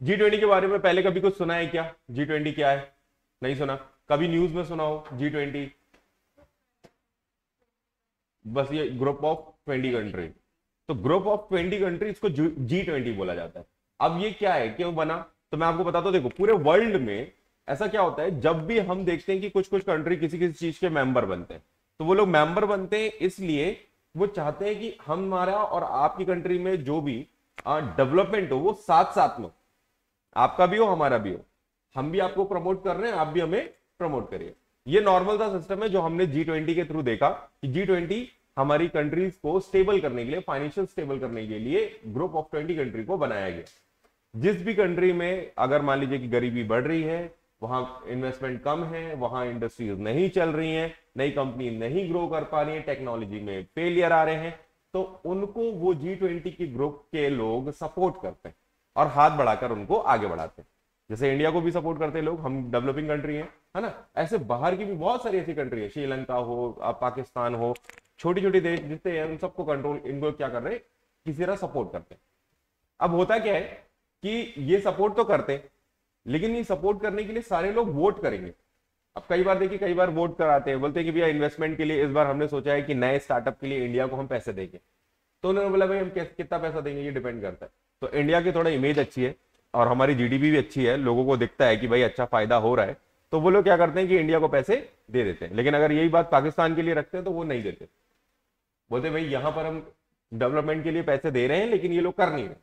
G20 के बारे में पहले कभी कुछ सुना है क्या? G20 क्या है? नहीं सुना? कभी न्यूज में सुना हो G20? बस ये ग्रुप ऑफ 20 कंट्री। तो ग्रुप ऑफ 20 कंट्री इसको G20 बोला जाता है। अब ये क्या है, क्यों बना? तो मैं आपको बताता हूं। देखो, पूरे वर्ल्ड में ऐसा क्या होता है, जब भी हम देखते हैं कि कुछ कुछ कंट्री किसी किसी चीज के मेंबर बनते हैं, तो वो लोग मेंबर बनते हैं इसलिए वो चाहते हैं कि हमारा और आपकी कंट्री में जो भी डेवलपमेंट हो वो साथ साथ में हो। आपका भी हो, हमारा भी हो। हम भी आपको प्रमोट कर रहे हैं, आप भी हमें प्रमोट करिए। ये नॉर्मल सा सिस्टम है जो हमने G20 के थ्रू देखा कि G20 हमारी कंट्रीज को स्टेबल करने के लिए, फाइनेंशियल स्टेबल करने के लिए ग्रुप ऑफ 20 कंट्री को बनाया गया। जिस भी कंट्री में अगर मान लीजिए कि गरीबी बढ़ रही है, वहां इन्वेस्टमेंट कम है, वहां इंडस्ट्रीज नहीं चल रही हैं, नई कंपनी नहीं ग्रो कर पा रही है, टेक्नोलॉजी में फेलियर आ रहे हैं, तो उनको वो G20 के ग्रुप के लोग सपोर्ट करते हैं और हाथ बढ़ाकर उनको आगे बढ़ाते हैं। जैसे इंडिया को भी सपोर्ट करते हैं लोग, हम डेवलपिंग कंट्री है ना। ऐसे बाहर की भी बहुत सारी ऐसी कंट्री है, श्रीलंका हो, पाकिस्तान हो, छोटी छोटी देश जितने हैं उन सबको कंट्रोल, इनको क्या कर रहे हैं, किसी तरह सपोर्ट करते हैं। अब होता क्या है कि ये सपोर्ट तो करते हैं, लेकिन ये सपोर्ट करने के लिए सारे लोग वोट करेंगे। अब कई बार देखिए, कई बार वोट कराते हैं, बोलते हैं कि भैया इन्वेस्टमेंट के लिए इस बार हमने सोचा है कि नए स्टार्टअप के लिए इंडिया को हम पैसे देंगे। तो उन्होंने बोला भाई हम कितना पैसा देंगे ये डिपेंड करता है। तो इंडिया की थोड़ा इमेज अच्छी है और हमारी जीडीपी भी अच्छी है, लोगों को दिखता है कि भाई अच्छा फायदा हो रहा है, तो वो लोग क्या करते हैं कि इंडिया को पैसे दे देते हैं। लेकिन अगर यही बात पाकिस्तान के लिए रखते हैं तो वो नहीं देते, बोलते भाई यहां पर हम डेवलपमेंट के लिए पैसे दे रहे हैं लेकिन ये लोग कर नहीं रहे,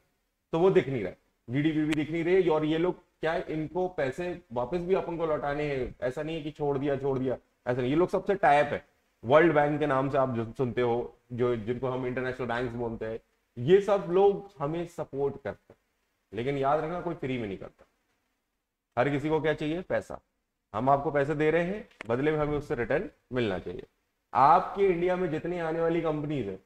तो वो दिख नहीं रहा, जीडीपी भी दिख नहीं रही, और ये लोग क्या है, इनको पैसे वापस भी अपन को लौटाने हैं। ऐसा नहीं है कि छोड़ दिया छोड़ दिया, ऐसा नहीं। ये लोग सबसे टाइप है, वर्ल्ड बैंक के नाम से आप जो सुनते हो, जो जिनको हम इंटरनेशनल बैंक बोलते हैं, ये सब लोग हमें सपोर्ट करते हैं। लेकिन याद रखना, कोई फ्री में नहीं करता। हर किसी को क्या चाहिए? पैसा। हम आपको पैसे दे रहे हैं, बदले में हमें उससे रिटर्न मिलना चाहिए। आपके इंडिया में जितनी आने वाली कंपनीज है,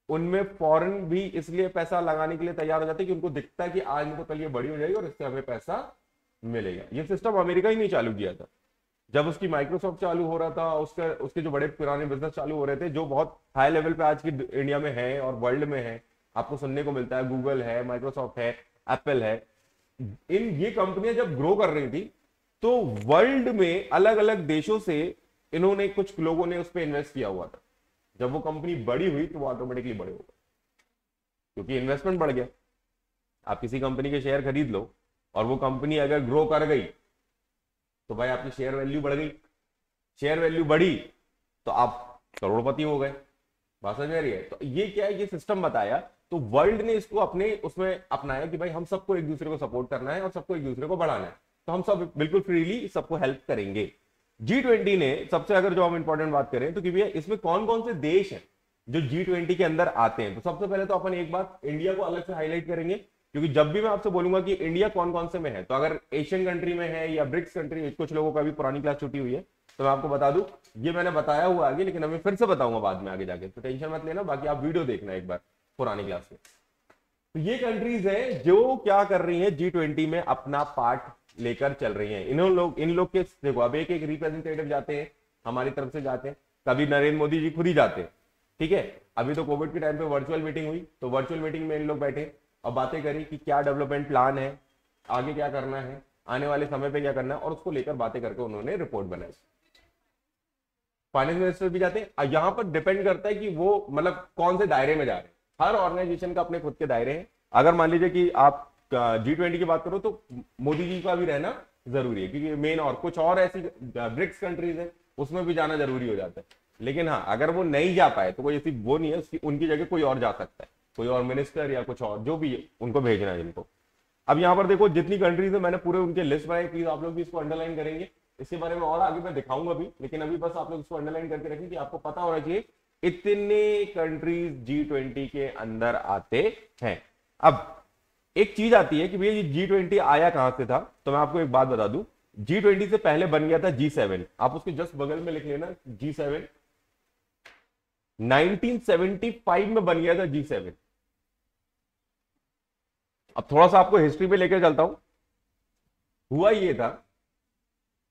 उनमें फॉरेन भी इसलिए पैसा लगाने के लिए तैयार हो जाते हैं कि उनको दिखता है कि आज नहीं तो कल ये बड़ी हो जाएगी और इससे हमें पैसा मिलेगा। ये सिस्टम अमेरिका ही नहीं चालू किया था। जब उसकी माइक्रोसॉफ्ट चालू हो रहा था, उसके जो बड़े पुराने बिजनेस चालू हो रहे थे, जो बहुत हाई लेवल पे आज की इंडिया में है और वर्ल्ड में है, आपको सुनने को मिलता है, गूगल है, माइक्रोसॉफ्ट है, एप्पल है, ये कंपनियां जब ग्रो कर रही थी, तो वर्ल्ड में अलग अलग देशों से इन्होंने, कुछ लोगों ने उस पर इन्वेस्ट किया हुआ था। जब वो कंपनी बड़ी हुई तो वो ऑटोमेटिकली बड़े हो गए, क्योंकि इन्वेस्टमेंट बढ़ गया। आप किसी कंपनी के शेयर खरीद लो और वो कंपनी अगर ग्रो कर गई तो भाई आपकी शेयर वैल्यू बढ़ गई, शेयर वैल्यू बढ़ी तो आप करोड़पति हो गए। बात समझ में रही है? तो ये क्या है, ये सिस्टम बताया, तो वर्ल्ड ने इसको अपने उसमें अपनाया कि भाई हम सबको एक दूसरे को सपोर्ट करना है और सबको एक दूसरे को बढ़ाना है, तो हम सब बिल्कुल फ्रीली सबको हेल्प करेंगे। G20 ने सबसे, अगर जो हम इंपॉर्टेंट बात करें तो कि भैया इसमें कौन कौन से देश हैं जो G20 के अंदर आते हैं, तो सबसे पहले तो अपन एक बात इंडिया को अलग से हाईलाइट करेंगे, क्योंकि जब भी मैं आपसे बोलूंगा कि इंडिया कौन कौन से में है, तो अगर एशियन कंट्री में है या ब्रिक्स कंट्री, कुछ लोगों का भी पुरानी क्लास छुट्टी हुई है तो मैं आपको बता दूं, ये मैंने बताया हुआ आगे, लेकिन अभी फिर से बताऊंगा बाद में आगे जाके, तो टेंशन मत लेना। बाकी आप वीडियो देखना एक बार पुरानी क्लास में। तो ये कंट्रीज है जो क्या कर रही है, G20 में अपना पार्ट लेकर चल रही हैं। इन लोग के देखो, अब एक एक रिप्रेजेंटेटिव जाते हैं, हमारी तरफ से जाते हैं, कभी नरेंद्र मोदी जी खुद ही जाते हैं, ठीक है। अभी तो कोविड के टाइम पे वर्चुअल मीटिंग हुई, तो वर्चुअल मीटिंग में इन लोग बैठे और बातें करी कि क्या डेवलपमेंट प्लान है, आगे क्या करना है, आने वाले समय पे क्या करना है, और उसको लेकर बातें करके उन्होंने रिपोर्ट बनाई। फाइनेंस मिनिस्टर भी जाते हैं। यहाँ पर डिपेंड करता है कि वो मतलब कौन से दायरे में जा रहे हैं। हर ऑर्गेनाइजेशन का अपने खुद के दायरे हैं। अगर मान लीजिए कि आप G20 की बात करो तो मोदी जी का भी रहना जरूरी है, क्योंकि मेन, और कुछ और ऐसी ब्रिक्स कंट्रीज है उसमें भी जाना जरूरी हो जाता है। लेकिन हाँ, अगर वो नहीं जा पाए तो कोई ऐसी वो नहीं है, उनकी जगह कोई और जा सकता है, कोई और मिनिस्टर या कुछ और जो भी है, उनको भेजना है जिनको। अब यहाँ पर देखो जितनी कंट्रीज है, मैंने पूरे उनके लिस्ट बनाई, प्लीज आप लोग भी इसको अंडरलाइन करेंगे। इसके बारे में और आगे मैं दिखाऊंगा भी, लेकिन अभी बस आप लोग इसको अंडरलाइन करके रखें कि आपको पता होना चाहिए इतने कंट्रीज G20 के अंदर आते हैं। अब एक चीज आती है कि भैया ये G20 आया कहां से था, तो मैं आपको एक बात बता दूं, G20 से पहले बन गया था G7। आप उसके जस्ट बगल में लिख लेना G7। 1975 में बन गया था G7। अब थोड़ा सा आपको हिस्ट्री में लेकर चलता हूं। हुआ ये था,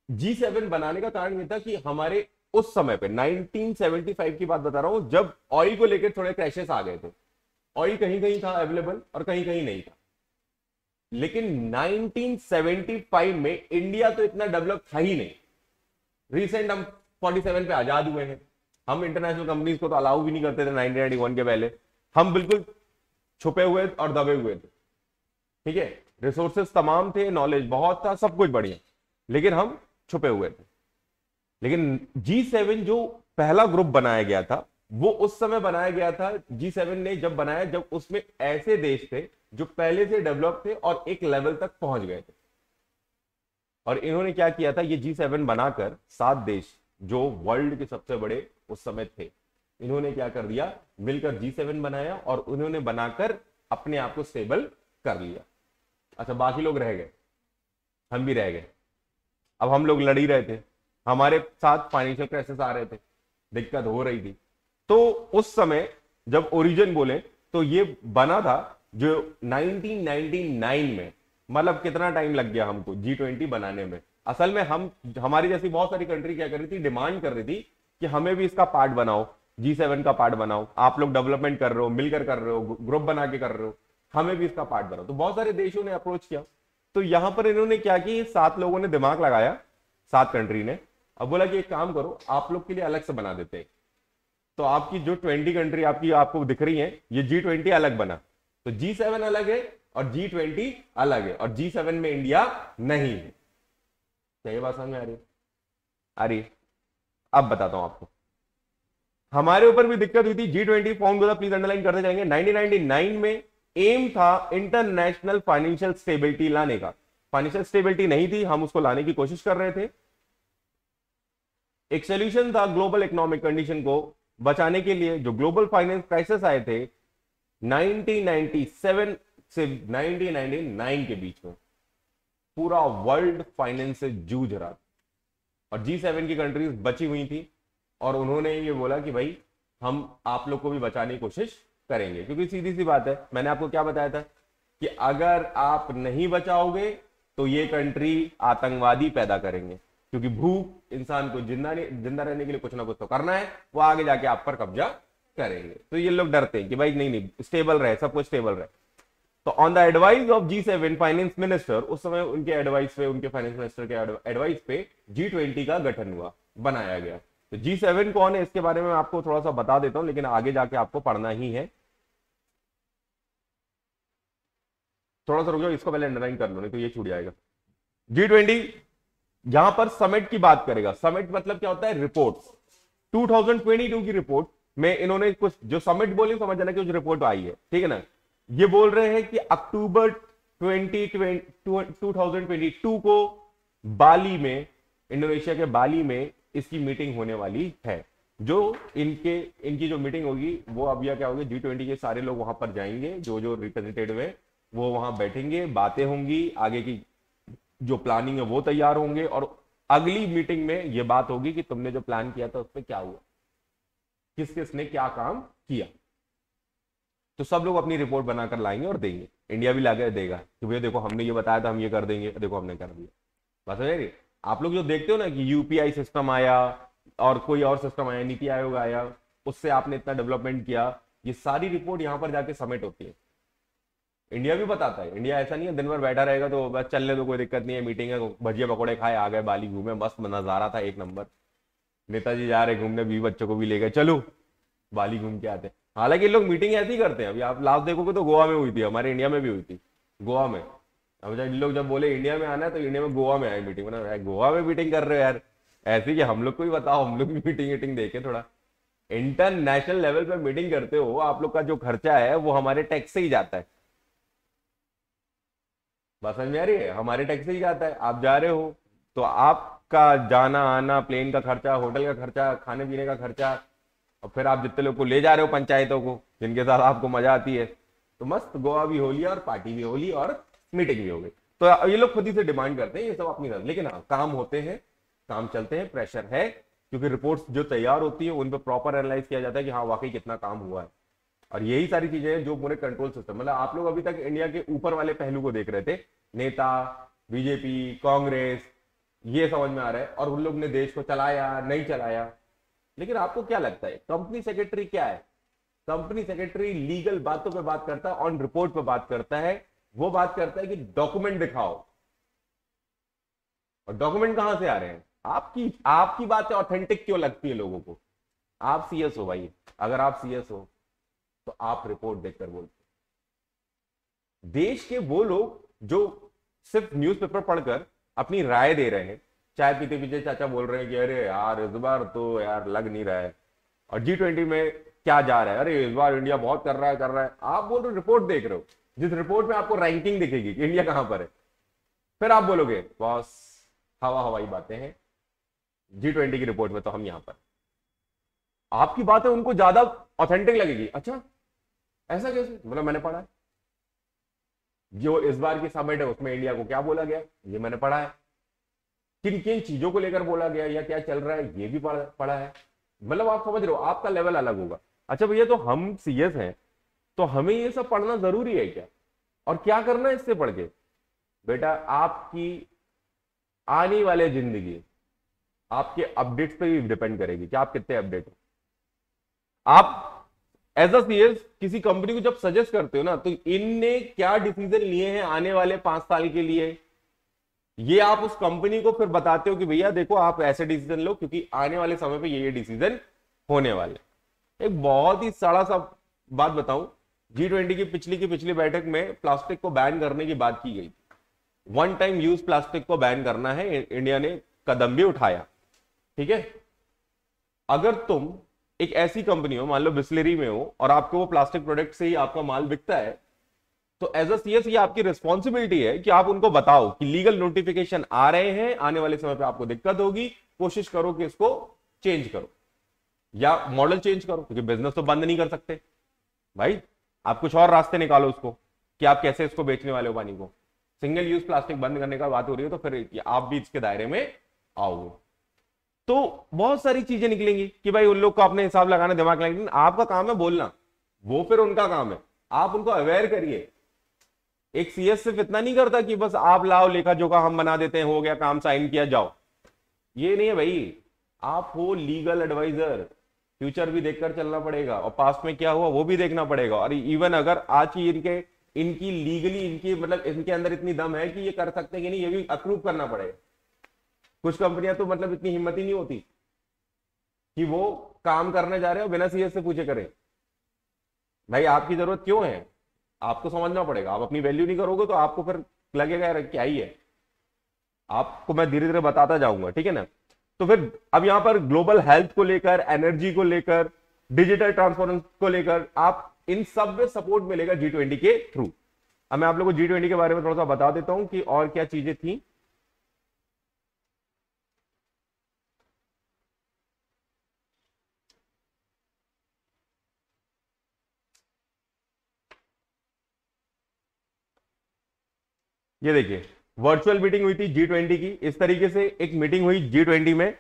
G7 बनाने का कारण ये था कि हमारे उस समय पे 1975 की बात बता रहा हूं, जब ऑयल को लेकर थोड़े क्रैशेस आ गए थे। ऑयल कहीं कहीं था अवेलेबल और कहीं कहीं नहीं था। लेकिन 1975 में इंडिया तो इतना डेवलप था ही नहीं। रिसेंट हम 47 पे आजाद हुए हैं, हम इंटरनेशनल कंपनीज को तो अलाउ भी नहीं करते थे 1991 के पहले, हम बिल्कुल छुपे हुए और दबे हुए थे, ठीक है, रिसोर्सेस तमाम थे, नॉलेज बहुत था, सब कुछ बढ़िया, लेकिन हम छुपे हुए थे। लेकिन G7 जो पहला ग्रुप बनाया गया था वो उस समय बनाया गया था, G7 ने जब बनाया जब उसमें ऐसे देश थे जो पहले से डेवलप थे और एक लेवल तक पहुंच गए थे। और इन्होंने क्या किया था, ये G7 बनाकर 7 देश जो वर्ल्ड के सबसे बड़े उस समय थे, इन्होंने क्या कर दिया, मिलकर G7 बनाया और उन्होंने बनाकर अपने आप को स्टेबल कर लिया। अच्छा, बाकी लोग रह गए, हम भी रह गए। अब हम लोग लड़ ही रहे थे, हमारे साथ फाइनेंशियल क्राइसिस आ रहे थे, दिक्कत हो रही थी। तो उस समय जब ओरिजिन बोले तो ये बना था जो 1999 में, मतलब कितना टाइम लग गया हमको G20 बनाने में। असल में हमारी जैसी बहुत सारी कंट्री क्या कर रही थी, डिमांड कर रही थी कि हमें भी इसका पार्ट बनाओ, G7 का पार्ट बनाओ, आप लोग डेवलपमेंट कर रहे हो, मिलकर कर रहे हो, ग्रुप बना के कर रहे हो, हमें भी इसका पार्ट बनाओ। तो बहुत सारे देशों ने अप्रोच किया। तो यहां पर इन्होंने क्या किया, 7 लोगों ने दिमाग लगाया, 7 कंट्री ने, अब बोला कि एक काम करो, आप लोग के लिए अलग से बना देते हैं। तो आपकी जो 20 कंट्री आपको दिख रही है, ये G20 अलग बना, तो G7 अलग है और G20 अलग है, और G7 में इंडिया नहीं है। क्या ये बात समझ में आ रही है? आ रही है? अब बताता हूं आपको, हमारे ऊपर भी दिक्कत हुई थी। G20 फॉर्म हुआ, प्लीज अंडरलाइन करते जाएंगे। 1999 में एम था इंटरनेशनल फाइनेंशियल स्टेबिलिटी लाने का। फाइनेंशियल स्टेबिलिटी नहीं थी, हम उसको लाने की कोशिश कर रहे थे। एक सोल्यूशन था ग्लोबल इकोनॉमिक कंडीशन को बचाने के लिए। जो ग्लोबल फाइनेंस क्राइसिस आए थे 1997 से 1999 के बीच में, पूरा वर्ल्ड फाइनेंस से जूझ रहा था और G7 की कंट्रीज बची हुई थी और उन्होंने ये बोला कि भाई हम आप लोग को भी बचाने की कोशिश करेंगे। क्योंकि सीधी सी बात है, मैंने आपको क्या बताया था कि अगर आप नहीं बचाओगे तो ये कंट्री आतंकवादी पैदा करेंगे, क्योंकि भूख इंसान को जिंदा रहने के लिए कुछ ना कुछ तो करना है, वो आगे जाके आप पर कब्जा करेंगे। तो ये लोग डरते हैं कि भाई नहीं स्टेबल रहे, सब कुछ स्टेबल रहे। तो on the advice of G7 finance minister, उस समय उनके एडवाइस पे, उनके फाइनेंस मिनिस्टर के एडवाइस पे G20 का गठन हुआ, बनाया गया। तो G7 कौन है इसके बारे में आपको थोड़ा सा बता देता हूं, लेकिन आगे जाके आपको पढ़ना ही है। थोड़ा सा रुक जाओ, इसको पहले अंडरलाइन कर लो, नहीं तो ये छूट जाएगा। G20 यहां पर समिट की बात करेगा। समिट मतलब क्या होता है, रिपोर्ट्स। 2022 की रिपोर्ट में इन्होंने कुछ जो समिट बोली समझ जाना कि जो रिपोर्ट आई है, ठीक है ना। ये बोल रहे हैं कि अक्टूबर 2022 को बाली में, इंडोनेशिया के बाली में इसकी मीटिंग होने वाली है। जो इनकी जो मीटिंग होगी वो अब यह क्या होगी, G20 के सारे लोग वहां पर जाएंगे, जो जो रिप्रेजेंटेटिव है वो वहां बैठेंगे, बातें होंगी, आगे की जो प्लानिंग है वो तैयार होंगे, और अगली मीटिंग में ये बात होगी कि तुमने जो प्लान किया था उस पर क्या हुआ, किस किस ने क्या काम किया। तो सब लोग अपनी रिपोर्ट बनाकर लाएंगे और देंगे। इंडिया भी लाकर देगा कि भैया देखो हमने ये बताया था, हम ये कर देंगे, देखो हमने कर दिया। बात समझ रही? आप लोग जो देखते हो ना कि यूपीआई सिस्टम आया और कोई और सिस्टम आया, नीति आयोग आया, उससे आपने इतना डेवलपमेंट किया, ये सारी रिपोर्ट यहां पर जाके सबमिट होती है। इंडिया भी बताता है, इंडिया ऐसा नहीं है दिन भर बैठा रहेगा तो बस चलने दो, कोई दिक्कत नहीं है, मीटिंग है, भजिया पकौड़े खाए आ गए, बाली घूमे, मस्त नजारा था, एक नंबर। नेताजी जा रहे घूमने, 20 बच्चों को भी ले गए, चलो बाली घूम के आते। हालांकि लोग मीटिंग ऐसी करते हैं। अभी आप लास्ट देखोगे तो गोवा में हुई थी, हमारे इंडिया में भी हुई थी, गोवा में। अब जब लोग जब बोले इंडिया में आना है तो इंडिया में गोवा में आए मीटिंग, ना गोवा में मीटिंग कर रहे हो यार, ऐसे कि हम लोग को भी बताओ, हम लोग भी मीटिंग वीटिंग देखें थोड़ा। इंटरनेशनल लेवल पे मीटिंग करते हो, आप लोग का जो खर्चा है वो हमारे टैक्स से ही जाता है। बात समझ में आ रही है? हमारे टैक्स से ही जाता है। आप जा रहे हो तो आपका जाना आना, प्लेन का खर्चा, होटल का खर्चा, खाने पीने का खर्चा, और फिर आप जितने लोग को ले जा रहे हो पंचायतों को जिनके साथ आपको मजा आती है, तो मस्त गोवा भी हो लिया और पार्टी भी हो ली और मीटिंग भी हो गई। तो ये लोग खुद ही से डिमांड करते हैं ये सब अपनी तरफ, लेकिन हाँ काम होते हैं, काम चलते हैं, प्रेशर है, क्योंकि रिपोर्ट्स जो तैयार होती है उन पर प्रॉपर एनालाइज किया जाता है कि हाँ वाकई कितना काम हुआ है। और यही सारी चीजें हैं जो पूरे कंट्रोल सिस्टम, मतलब आप लोग अभी तक इंडिया के ऊपर वाले पहलू को देख रहे थे, नेता, बीजेपी, कांग्रेस, ये समझ में आ रहा है, और उन लोग ने देश को चलाया नहीं चलाया। लेकिन आपको क्या लगता है कंपनी सेक्रेटरी क्या है? कंपनी सेक्रेटरी लीगल बातों पे बात करता है, ऑन रिपोर्ट पे बात करता है, वो बात करता है कि डॉक्यूमेंट दिखाओ, और डॉक्यूमेंट कहां से आ रहे हैं? आपकी आपकी बातें ऑथेंटिक क्यों लगती है लोगों को? आप सीएस हो भाई, अगर आप सीएस हो तो आप रिपोर्ट देखकर बोलते हो। देश के वो लोग जो सिर्फ न्यूज़पेपर पढ़कर अपनी राय दे रहे हैं, चाय पीते पीते चाचा बोल रहे हैं कि अरे यार इस बार तो यार लग नहीं रहा है, और G20 में क्या जा रहा है, अरे इस बार इंडिया बहुत कर रहा है। आप बोल रहे हो रिपोर्ट देख रहे हो, जिस रिपोर्ट में आपको रैंकिंग दिखेगी कि इंडिया कहां पर है, फिर आप बोलोगे बॉस हवा हवाई बातें हैं, G20 की रिपोर्ट में तो हम यहां पर। आपकी बातें उनको ज्यादा ऑथेंटिक लगेगी। अच्छा ऐसा कैसे? मतलब मैंने पढ़ा है जो इस बार की समिट है उसमें इंडिया को क्या बोला गया, ये मैंने पढ़ा है, किन किन चीजों को लेकर बोला गया या क्या चल रहा है ये भी पढ़ा है। मतलब आप समझ रहे हो, आपका लेवल अलग होगा। अच्छा भैया तो हम सीएस हैं तो हमें ये सब पढ़ना जरूरी है क्या, और क्या करना है इससे पढ़ के? बेटा आपकी आने वाली जिंदगी आपके अपडेट्स पे भी डिपेंड करेगी कि आप कितने अपडेट हो। आप एज अ सीएस किसी कंपनी को जब सजेस्ट करते हो ना, तो इनने क्या डिसीजन लिए हैं आने वाले 5 साल के लिए, ये आप उस कंपनी को फिर बताते हो कि भैया देखो आप ऐसे डिसीजन लो क्योंकि आने वाले समय पे ये डिसीजन होने वाले। एक बहुत ही सड़ा सा बात बताऊं, G20 की पिछली बैठक में प्लास्टिक को बैन करने की बात की गई। वन टाइम यूज प्लास्टिक को बैन करना है, इंडिया ने कदम भी उठाया। ठीक है, अगर तुम एक ऐसी कंपनी हो, मान लो बिस्लरी में हो, और आपको वो प्लास्टिक प्रोडक्ट से ही आपका माल बिकता है, तो एज अ सीएस ये आपकी रिस्पॉन्सिबिलिटी है कि आप उनको बताओ कि लीगल नोटिफिकेशन आ रहे हैं, आने वाले समय पे आपको दिक्कत होगी, कोशिश करो कि इसको चेंज करो या मॉडल चेंज करो, क्योंकि बिजनेस तो बंद नहीं कर सकते भाई। आप कुछ और रास्ते निकालो उसको कि आप कैसे इसको बेचने वाले हो पानी को। सिंगल यूज प्लास्टिक बंद करने का बात हो रही है तो फिर आप भी इसके दायरे में आओगे, तो बहुत सारी चीजें निकलेंगी कि भाई उन लोग को अपने हिसाब लगाना, दिमाग लगाना। आपका काम है बोलना, वो फिर उनका काम है, आप उनको अवेयर करिए। एक सीएस सिर्फ इतना नहीं करता कि बस आप लाओ लेखा जोखा हम बना देते हैं, हो गया काम, साइन किया जाओ, ये नहीं है भाई। आप हो लीगल एडवाइजर, फ्यूचर भी देखकर चलना पड़ेगा और पास्ट में क्या हुआ वो भी देखना पड़ेगा। और इवन अगर आज की इनकी लीगली इनकी मतलब इनके अंदर इतनी दम है कि ये कर सकते हैं कि नहीं, ये भी अप्रूव करना पड़ेगा। कुछ कंपनियां तो मतलब इतनी हिम्मत ही नहीं होती कि वो काम करने जा रहे हो बिना सीएस से पूछे करें। भाई आपकी जरूरत क्यों है, आपको समझना पड़ेगा। आप अपनी वैल्यू नहीं करोगे तो आपको फिर लगेगा यार क्या ही है। आपको मैं धीरे धीरे बताता जाऊंगा, ठीक है ना। तो फिर अब यहां पर ग्लोबल हेल्थ को लेकर, एनर्जी को लेकर, डिजिटल ट्रांसफॉर्मेशन को लेकर, आप इन सब में सपोर्ट मिलेगा G20 के थ्रू। अब मैं आप लोगों को G20 के बारे में थोड़ा सा बता देता हूं कि और क्या चीजें थी। ये देखिए वर्चुअल मीटिंग हुई थी G20 की, इस तरीके से एक मीटिंग हुई G20 में।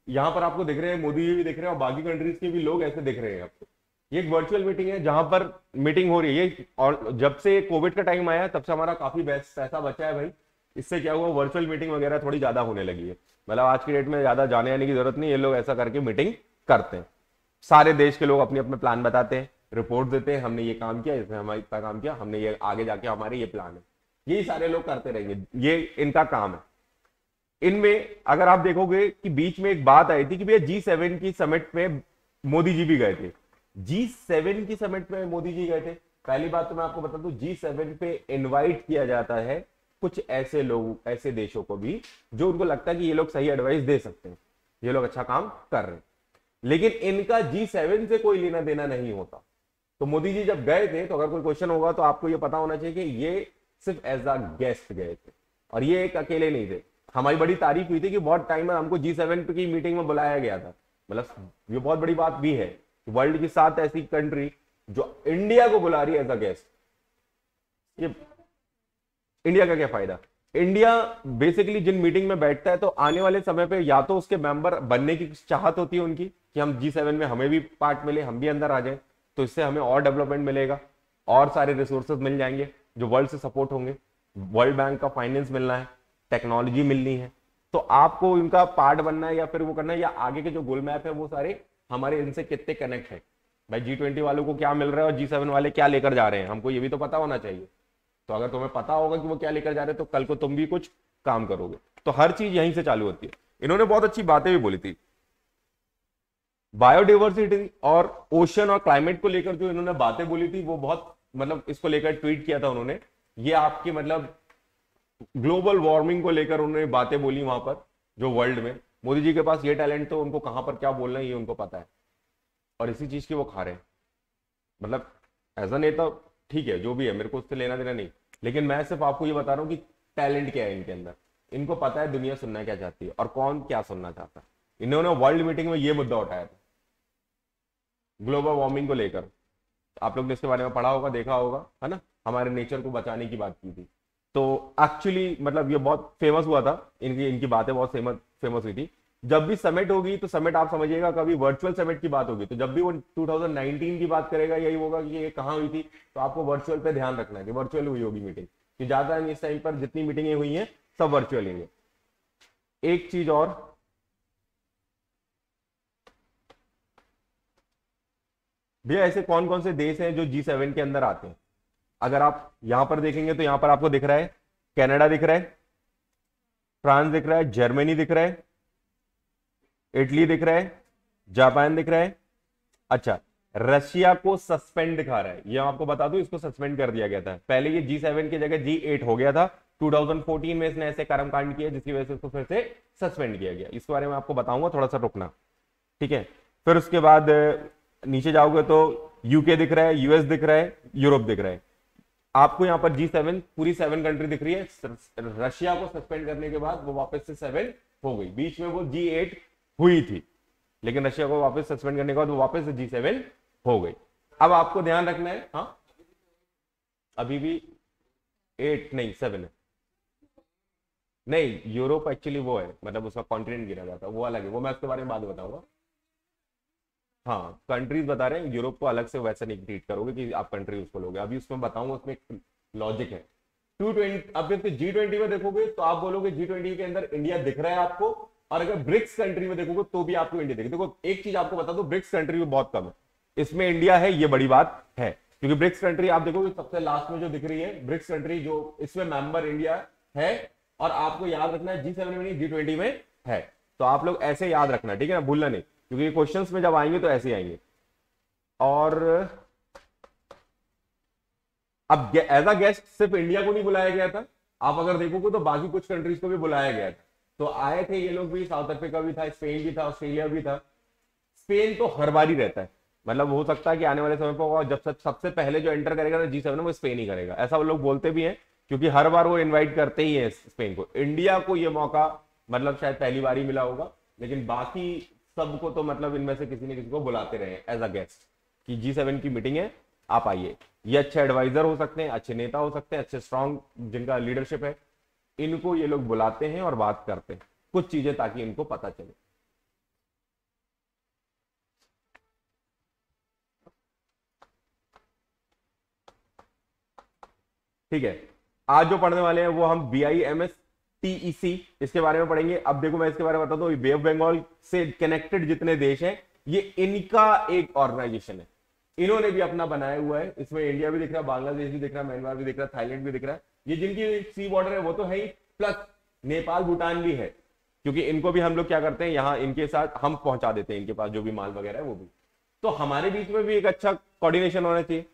यहां पर आपको दिख रहे हैं मोदी जी भी दिख रहे हैं और बाकी कंट्रीज के भी लोग ऐसे दिख रहे हैं आपको। ये एक वर्चुअल मीटिंग है जहां पर मीटिंग हो रही है, और जब से कोविड का टाइम आया तब से हमारा काफी पैसा बचा है भाई। इससे क्या हुआ, वर्चुअल मीटिंग वगैरह थोड़ी ज्यादा होने लगी है। मतलब आज की डेट में ज्यादा जाने आने की जरूरत नहीं, ये लोग ऐसा करके मीटिंग करते हैं। सारे देश के लोग अपने अपने प्लान बताते हैं, रिपोर्ट देते हैं, हमने ये काम किया, इसमें हमारे इतना काम किया, हमने ये आगे जाके हमारे ये प्लान है। यही सारे लोग करते रहेंगे, ये इनका काम है। इनमें अगर आप देखोगे कि बीच में एक बात आई थी कि भैया G7 की समिट में मोदी जी भी गए थे। G7 की समिट में मोदी जी गए थे। पहली बात तो मैं आपको बता दूं, G7 पे इनवाइट किया जाता है कुछ ऐसे लोग, ऐसे देशों को भी जो उनको लगता है कि ये लोग सही एडवाइस दे सकते हैं, ये लोग अच्छा काम कर रहे हैं, लेकिन इनका G7 से कोई लेना देना नहीं होता। तो मोदी जी जब गए थे, तो अगर कोई क्वेश्चन होगा तो आपको ये पता होना चाहिए कि ये सिर्फ एज अ गेस्ट गए थे, और ये एक अकेले नहीं थे। हमारी बड़ी तारीफ हुई थी कि बहुत टाइम में हमको G7 की मीटिंग में बुलाया गया था। मतलब ये बहुत बड़ी बात भी है, वर्ल्ड की 7 ऐसी कंट्री जो इंडिया को बुला रही है एज अ गेस्ट। ये इंडिया का क्या फायदा? इंडिया बेसिकली जिन मीटिंग में बैठता है तो आने वाले समय पे या तो उसके मेंबर बनने की चाहत होती है उनकी कि हम G7 में हमें भी पार्ट मिले, हम भी अंदर आ जाए, तो इससे हमें और डेवलपमेंट मिलेगा, और सारे रिसोर्सेज मिल जाएंगे जो वर्ल्ड से सपोर्ट होंगे। वर्ल्ड बैंक का फाइनेंस मिलना है, टेक्नोलॉजी मिलनी है, तो आपको इनका पार्ट बनना है या फिर वो करना है, या आगे के जो गोल मैप है वो सारे हमारे इनसे कितने कनेक्ट है। भाई G20 वालों को क्या मिल रहा है और G7 वाले क्या लेकर जा रहे हैं, हमको ये भी तो पता होना चाहिए। तो अगर तुम्हें पता होगा कि वो क्या लेकर जा रहे हैं तो कल को तुम भी कुछ काम करोगे। तो हर चीज यहीं से चालू होती है। इन्होंने बहुत अच्छी बातें भी बोली थी बायोडाइवर्सिटी और ओशन और क्लाइमेट को लेकर, जो इन्होंने बातें बोली थी वो बहुत मतलब इसको लेकर ट्वीट किया था उन्होंने। ये आपकी मतलब ग्लोबल वार्मिंग को लेकर उन्होंने बातें बोली वहां पर, जो वर्ल्ड में मोदी जी के पास ये टैलेंट, तो उनको कहां पर क्या बोलना है ये उनको पता है, और इसी चीज की वो खा रहे हैं। मतलब एज अ नेता ठीक है जो भी है, मेरे को उससे लेना देना नहीं, लेकिन मैं सिर्फ आपको ये बता रहा हूं कि टैलेंट क्या है इनके अंदर। इनको पता है दुनिया सुनना क्या चाहती है और कौन क्या सुनना चाहता है। इन्होंने वर्ल्ड मीटिंग में ये मुद्दा उठाया था ग्लोबल वार्मिंग को लेकर। आप लोग ने इसके बारे में पढ़ा होगा, देखा होगा, है ना, हमारे नेचर को बचाने की बात की थी। तो एक्चुअली मतलब ये बहुत फेमस हुआ था, इनकी इनकी बातें बहुत फेमस हुई थी। जब भी समिट होगी तो समिट आप समझिएगा कभी वर्चुअल समिट की बात होगी, तो जब भी वो 2019 की बात करेगा यही होगा कि ये कहाँ हुई थी, तो आपको वर्चुअल पे ध्यान रखना है कि वर्चुअल हुई होगी मीटिंग, कि ज्यादा इस टाइम पर जितनी मीटिंगें हुई हैं सब वर्चुअल ही है। एक चीज और, भैया ऐसे कौन कौन से देश हैं जो G7 के अंदर आते हैं? अगर आप यहां पर देखेंगे तो यहां पर आपको दिख रहा है कनाडा दिख रहा है, फ्रांस दिख रहा है, जर्मनी दिख रहा है, इटली दिख रहा है, जापान दिख रहा है। अच्छा, रशिया को सस्पेंड दिखा रहा है, ये आपको बता दूं, इसको सस्पेंड कर दिया गया था। पहले ये G7 की जगह G8 हो गया था, 2014 में इसने ऐसे कर्मकांड किए जिसकी वजह से इसको फिर से सस्पेंड किया गया। इस बारे में आपको बताऊंगा, थोड़ा सा रुकना, ठीक है। फिर उसके बाद नीचे जाओगे तो यूके दिख रहा है, यूएस दिख रहा है, यूरोप दिख रहा है। आपको यहाँ पर G7 पूरी 7 कंट्री दिख रही है। रशिया को सस्पेंड करने के बाद वो वापस से 7 हो गई, बीच में वो G8 हुई थी, लेकिन रशिया को वापस सस्पेंड करने के बाद वो वापस से G7 हो गई। अब आपको ध्यान रखना है, हाँ अभी भी 8 नहीं 7 है। नहीं, यूरोप एक्चुअली वो है, मतलब उसका कॉन्टिनेंट गिना जाता है, वो अलग है, वो मैं उसके बारे में बाद में बताऊंगा। हाँ कंट्रीज बता रहे हैं, यूरोप को अलग से वैसे नहीं ट्रीट करोगे कि आप कंट्री उसको लोगे, अभी उसमें बताऊंगा, उसमें एक लॉजिक है। 220 अब जब G20 में देखोगे तो आप बोलोगे G20 के अंदर इंडिया दिख रहा है आपको, और अगर ब्रिक्स कंट्री में देखोगे तो भी आपको इंडिया दिखे। देखो एक चीज आपको बता दो, ब्रिक्स कंट्री में बहुत कम है, इसमें इंडिया है, ये बड़ी बात है, क्योंकि ब्रिक्स कंट्री आप देखोगे सबसे लास्ट में जो दिख रही है ब्रिक्स कंट्री, जो इसमें मेंबर इंडिया है, और आपको याद रखना है G7 में नहीं G20 में है। तो आप लोग ऐसे याद रखना, ठीक है ना, भूलना नहीं, क्योंकि क्वेश्चंस में जब आएंगे तो ऐसे आएंगे। और अब एज अ गेस्ट सिर्फ इंडिया को नहीं बुलाया गया था, आप अगर देखोगे तो बाकी कुछ कंट्रीज को भी बुलाया गया था। तो आए थे ये लोग भी, साउथ अफ्रीका भी था, स्पेन भी था, ऑस्ट्रेलिया भी था। स्पेन तो हर बार ही रहता है, मतलब हो सकता है कि आने वाले समय पर होगा, जब सबसे पहले जो एंटर करेगा ना G7 में वो स्पेन ही करेगा, ऐसा वो लोग बोलते भी हैं, क्योंकि हर बार वो इनवाइट करते ही है स्पेन को। इंडिया को ये मौका मतलब शायद पहली बार ही मिला होगा, लेकिन बाकी सबको तो मतलब इनमें से किसी न किसी को बुलाते रहे एज अ गेस्ट कि G7 की मीटिंग है, आप आइए। ये अच्छे एडवाइजर हो सकते हैं, अच्छे नेता हो सकते हैं, अच्छे स्ट्रांग जिनका लीडरशिप है, इनको ये लोग बुलाते हैं और बात करते हैं कुछ चीजें ताकि इनको पता चले। ठीक है, आज जो पढ़ने वाले हैं वो हम BIMS TEC इसके बारे में पढ़ेंगे। अब देखो मैं इसके बारे में बता दूं, बे ऑफ बंगाल से कनेक्टेड जितने देश हैं ये इनका एक ऑर्गेनाइजेशन है, इन्होंने भी अपना बनाया हुआ है। इसमें इंडिया भी दिख रहा है, बांग्लादेश भी दिख रहा है, म्यांमार भी दिख रहा है, थाईलैंड भी दिख रहा है, ये जिनकी सी बॉर्डर है वो तो है ही, प्लस नेपाल भूटान भी है, क्योंकि इनको भी हम लोग क्या करते हैं यहाँ इनके साथ हम पहुंचा देते हैं इनके पास जो भी माल वगैरह है वो भी। तो हमारे बीच में भी एक अच्छा कोऑर्डिनेशन होना चाहिए।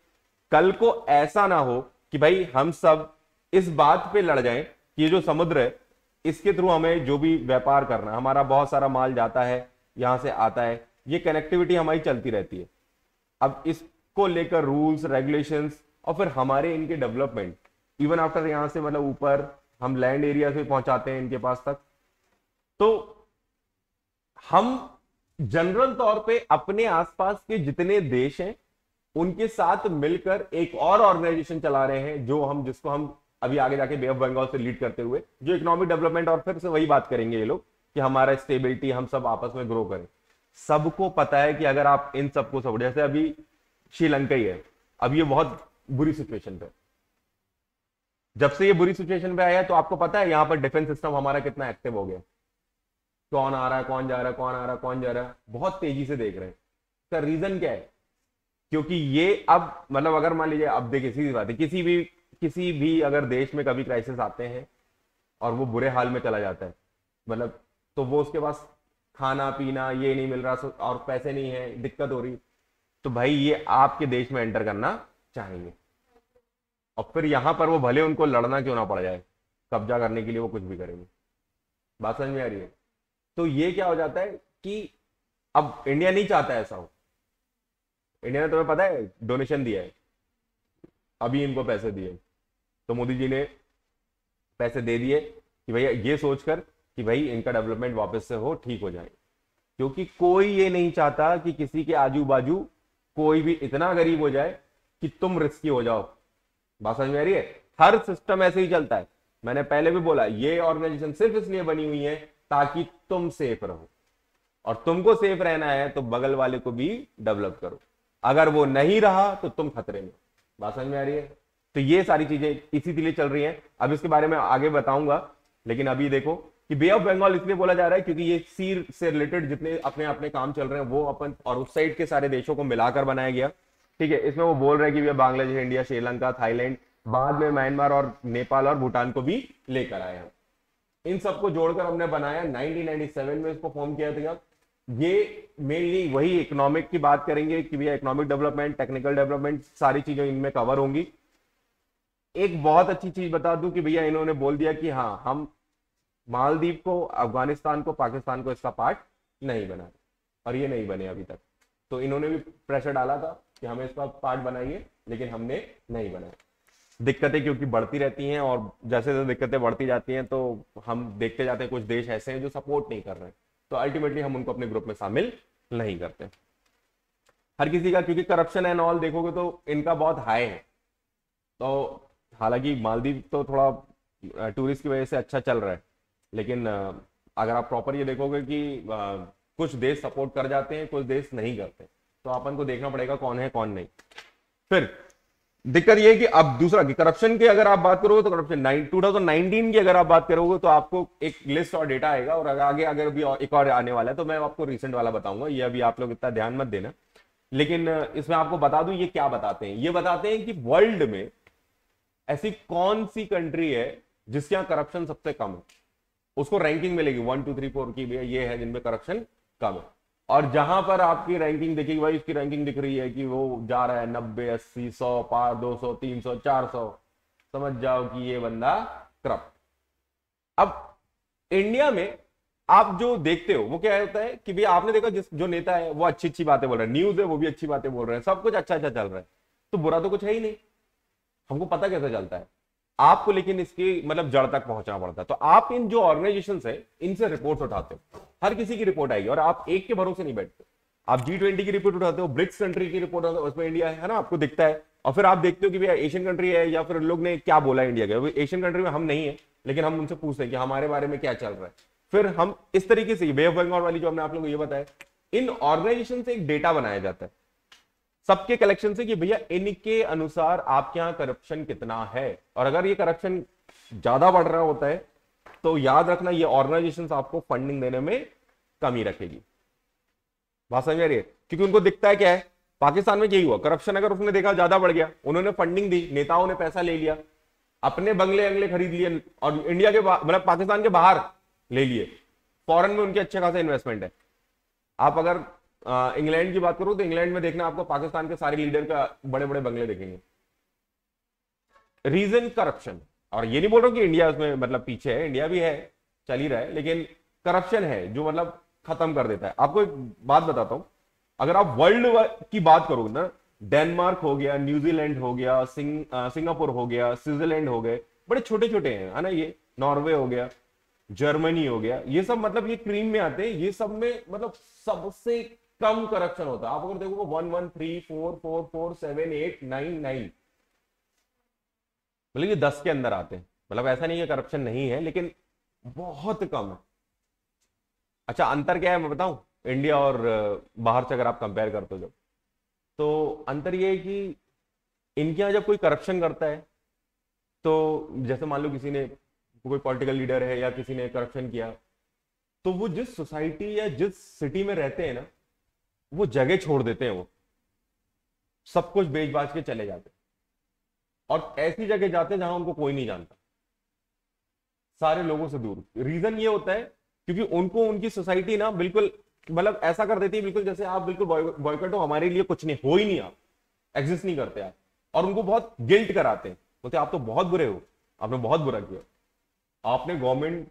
कल को ऐसा ना हो कि भाई हम सब इस बात पे लड़ जाएं कि ये जो समुद्र है इसके थ्रू हमें जो भी व्यापार करना, हमारा बहुत सारा माल जाता है यहां से आता है, ये कनेक्टिविटी हमारी चलती रहती है। अब इसको लेकर रूल्स रेगुलेशंस और फिर हमारे इनके डेवलपमेंट, इवन आफ्टर यहां से मतलब ऊपर हम लैंड एरिया से पहुंचाते हैं इनके पास तक, तो हम जनरल तौर पे अपने आसपास के जितने देश हैं उनके साथ मिलकर एक और ऑर्गेनाइजेशन चला रहे हैं, जिसको हम अभी आगे जाके बे ऑफ बंगाल से लीड करते हुए जो इकोनॉमिक डेवलपमेंट, और फिर से वही बात करेंगे ये लोग कि हमारा स्टेबिलिटी, हम सब आपस में ग्रो करें। सबको पता है कि अगर आप इन सबको सब, जैसे अभी श्रीलंका ही है, अब ये बहुत बुरी सिचुएशन पे, जब से ये बुरी सिचुएशन पे आया तो आपको पता है यहां पर डिफेंस सिस्टम हमारा कितना एक्टिव हो गया, कौन आ रहा है, कौन जा रहा है, कौन आ रहा है, कौन जा रहा है, बहुत तेजी से देख रहे हैं। इसका रीजन क्या है? क्योंकि ये अब मतलब अगर मान लीजिए, अब देखिए सीधी बात है, किसी भी किसी भी अगर देश में कभी क्राइसिस आते हैं और वो बुरे हाल में चला जाता है, मतलब तो वो उसके पास खाना पीना ये नहीं मिल रहा और पैसे नहीं है, दिक्कत हो रही, तो भाई ये आपके देश में एंटर करना चाहेंगे, और फिर यहां पर वो भले उनको लड़ना क्यों ना पड़ जाए, कब्जा करने के लिए वो कुछ भी करेंगे। बात समझ में आ रही है? तो ये क्या हो जाता है कि अब इंडिया नहीं चाहता ऐसा हो। इंडिया ने तुम्हें पता है डोनेशन दिया है, अभी इनको पैसे दिए, तो मोदी जी ने पैसे दे दिए कि भैया ये सोचकर कि भाई इनका डेवलपमेंट वापस से हो, ठीक हो जाए, क्योंकि कोई ये नहीं चाहता कि किसी के आजू बाजू कोई भी इतना गरीब हो जाए कि तुम रिस्की हो जाओ। बात समझ में आ रही है? हर सिस्टम ऐसे ही चलता है। मैंने पहले भी बोला ये ऑर्गेनाइजेशन सिर्फ इसलिए बनी हुई है ताकि तुम सेफ रहो, और तुमको सेफ रहना है तो बगल वाले को भी डेवलप करो, अगर वो नहीं रहा तो तुम खतरे में। बात समझ में आ रही है? तो ये सारी चीजें इसी के लिए चल रही हैं। अब इसके बारे में आगे बताऊंगा, लेकिन अभी देखो कि बे ऑफ बंगाल इसलिए बोला जा रहा है क्योंकि ये सी से रिलेटेड जितने अपने अपने काम चल रहे हैं वो अपन और उस साइड के सारे देशों को मिलाकर बनाया गया। ठीक है, इसमें वो बोल रहे हैं कि भैया बांग्लादेश, इंडिया, श्रीलंका, थाईलैंड, बाद में म्यांमार और नेपाल और भूटान को भी लेकर आए हैं। इन सबको जोड़कर हमने बनाया, 1997 में इसको फॉर्म किया था। ये मेनली वही इकोनॉमिक की बात करेंगे कि भैया इकोनॉमिक डेवलपमेंट, टेक्निकल डेवलपमेंट, सारी चीजें इनमें कवर होंगी। एक बहुत अच्छी चीज बता दूं कि भैया इन्होंने बोल दिया कि हाँ हम मालदीव को, अफगानिस्तान को, पाकिस्तान को इसका पार्ट नहीं बना, और ये नहीं बने अभी तक। तो इन्होंने भी प्रेशर डाला था कि हमें इसका पार्ट बनाइए, लेकिन हमने नहीं बनाया। दिक्कतें क्योंकि बढ़ती रहती हैं, और जैसे जैसे दिक्कतें बढ़ती जाती हैं तो हम देखते जाते हैं कुछ देश ऐसे हैं जो सपोर्ट नहीं कर रहे हैं, तो अल्टीमेटली हम उनको अपने ग्रुप में शामिल नहीं करते। हर किसी का, क्योंकि करप्शन एंड ऑल देखोगे तो इनका बहुत हाई है। तो हालांकि मालदीव तो थोड़ा टूरिस्ट की वजह से अच्छा चल रहा है, लेकिन अगर आप प्रॉपर ये देखोगे कि कुछ देश सपोर्ट कर जाते हैं, कुछ देश नहीं करते, तो अपन को देखना पड़ेगा कौन है कौन नहीं। फिर दिक्कत ये है कि अब दूसरा कि करप्शन की अगर आप बात करोगे तो करप्शन 2019 की अगर आप बात करोगे तो आपको एक लिस्ट और डेटा आएगा, और आगे अगर भी एक और आने वाला है तो मैं आपको रिसेंट वाला बताऊंगा, ये अभी आप लोग इतना ध्यान मत देना। लेकिन इसमें आपको बता दूं ये क्या बताते हैं। ये बताते हैं कि वर्ल्ड में ऐसी कौन सी कंट्री है जिसके यहाँ करप्शन सबसे कम है, उसको रैंकिंग मिलेगी 1 2 3 4 की, ये है जिनमें करप्शन कम है। और जहां पर आपकी रैंकिंग दिखेगी भाई, उसकी रैंकिंग दिख रही है कि वो जा रहा है 90 80 100 पार 200 300 400, समझ जाओ कि ये बंदा करप्ट। अब इंडिया में आप जो देखते हो वो क्या होता है कि भाई आपने देखा जिस जो नेता है वो अच्छी अच्छी बातें बोल रहे हैं, न्यूज है वो भी अच्छी बातें बोल रहे हैं, सब कुछ अच्छा अच्छा चल रहा है, तो बुरा तो कुछ है ही नहीं। हमको पता कैसे चलता है आपको, लेकिन इसकी मतलब जड़ तक पहुंचना पड़ता है। तो आप इन जो ऑर्गेनाइजेशंस है इनसे रिपोर्ट्स उठाते हो, हर किसी की रिपोर्ट आएगी, और आप एक के भरोसे नहीं बैठते। आप G20 की रिपोर्ट उठाते हो, ब्रिक्स कंट्री की रिपोर्ट उठाते हो, उसमें इंडिया है ना, आपको दिखता है, और फिर आप देखते हो कि भैया एशियन कंट्री है, या फिर लोग ने क्या बोला इंडिया के, एशियन कंट्री में हम नहीं है, लेकिन हम उनसे पूछते हैं कि हमारे बारे में क्या चल रहा है। फिर हम इस तरीके से बे ऑफ बंगाल वाली जो हमने आप लोगों को ये बताया, इन ऑर्गेनाइजेशन से एक डेटा बनाया जाता है सबके कलेक्शन से कि भैया इनके अनुसार आपके यहां करप्शन कितना है, और अगर ये करप्शन ज्यादा बढ़ रहा होता है तो याद रखना ये ऑर्गेनाइजेशंस आपको फंडिंग देने में कमी रखेगी। बात समझ आ रही है? क्योंकि उनको दिखता है क्या है, पाकिस्तान में यही हुआ, करप्शन अगर उसने देखा ज्यादा बढ़ गया, उन्होंने फंडिंग दी, नेताओं ने पैसा ले लिया, अपने बंगले अंगले खरीद लिए, और इंडिया के मतलब पाकिस्तान के बाहर ले लिए, फॉरेन में उनके अच्छे खासा इन्वेस्टमेंट है। आप अगर इंग्लैंड की बात करो तो इंग्लैंड में देखना आपको पाकिस्तान के सारे लीडर का बड़े बड़े बंगले देखेंगे। Reason corruption. और ये नहीं बोल रहा हूं कि इंडिया उसमें मतलब पीछे है, इंडिया भी है, चल ही रहा है, लेकिन करप्शन है जो मतलब खत्म कर देता है। आपको एक बात बताता हूं, अगर आप वर्ल्ड की बात करोगे ना, डेनमार्क हो गया, न्यूजीलैंड हो गया, सिंगापुर हो गया, स्विट्जरलैंड हो गए, बड़े छोटे छोटे हैं है ना, ये नॉर्वे हो गया, जर्मनी हो गया, ये सब मतलब ये क्रीम में आते हैं, ये सब में मतलब सबसे कम करप्शन होता है। आप अगर देखो 1 1 3 4 4 4 7 8 9 9, मतलब ये 10 के अंदर आते हैं। मतलब ऐसा नहीं है करप्शन नहीं है, लेकिन बहुत कम है। अच्छा अंतर क्या है मैं बताऊं, इंडिया और बाहर से अगर आप कंपेयर करते हो जब, तो अंतर ये है कि इनके यहाँ जब कोई करप्शन करता है, तो जैसे मान लो किसी ने, कोई पॉलिटिकल लीडर है या किसी ने करप्शन किया, तो वो जिस सोसाइटी या जिस सिटी में रहते हैं ना, वो जगह छोड़ देते हैं, वो सब कुछ बेच बाच के चले जाते हैं। और ऐसी जगह जाते हैं जहां उनको कोई नहीं जानता, सारे लोगों से दूर। रीजन ये होता है क्योंकि उनको उनकी सोसाइटी ना बिल्कुल मतलब ऐसा कर देती है, बिल्कुल जैसे आप बिल्कुल बॉयकॉट हो, हमारे लिए कुछ नहीं, हो ही नहीं, आप एग्जिस्ट नहीं करते आप। और उनको बहुत गिल्ट कराते हैं, बोलते आप तो बहुत बुरे हो, आपने बहुत बुरा किया, आपने गवर्नमेंट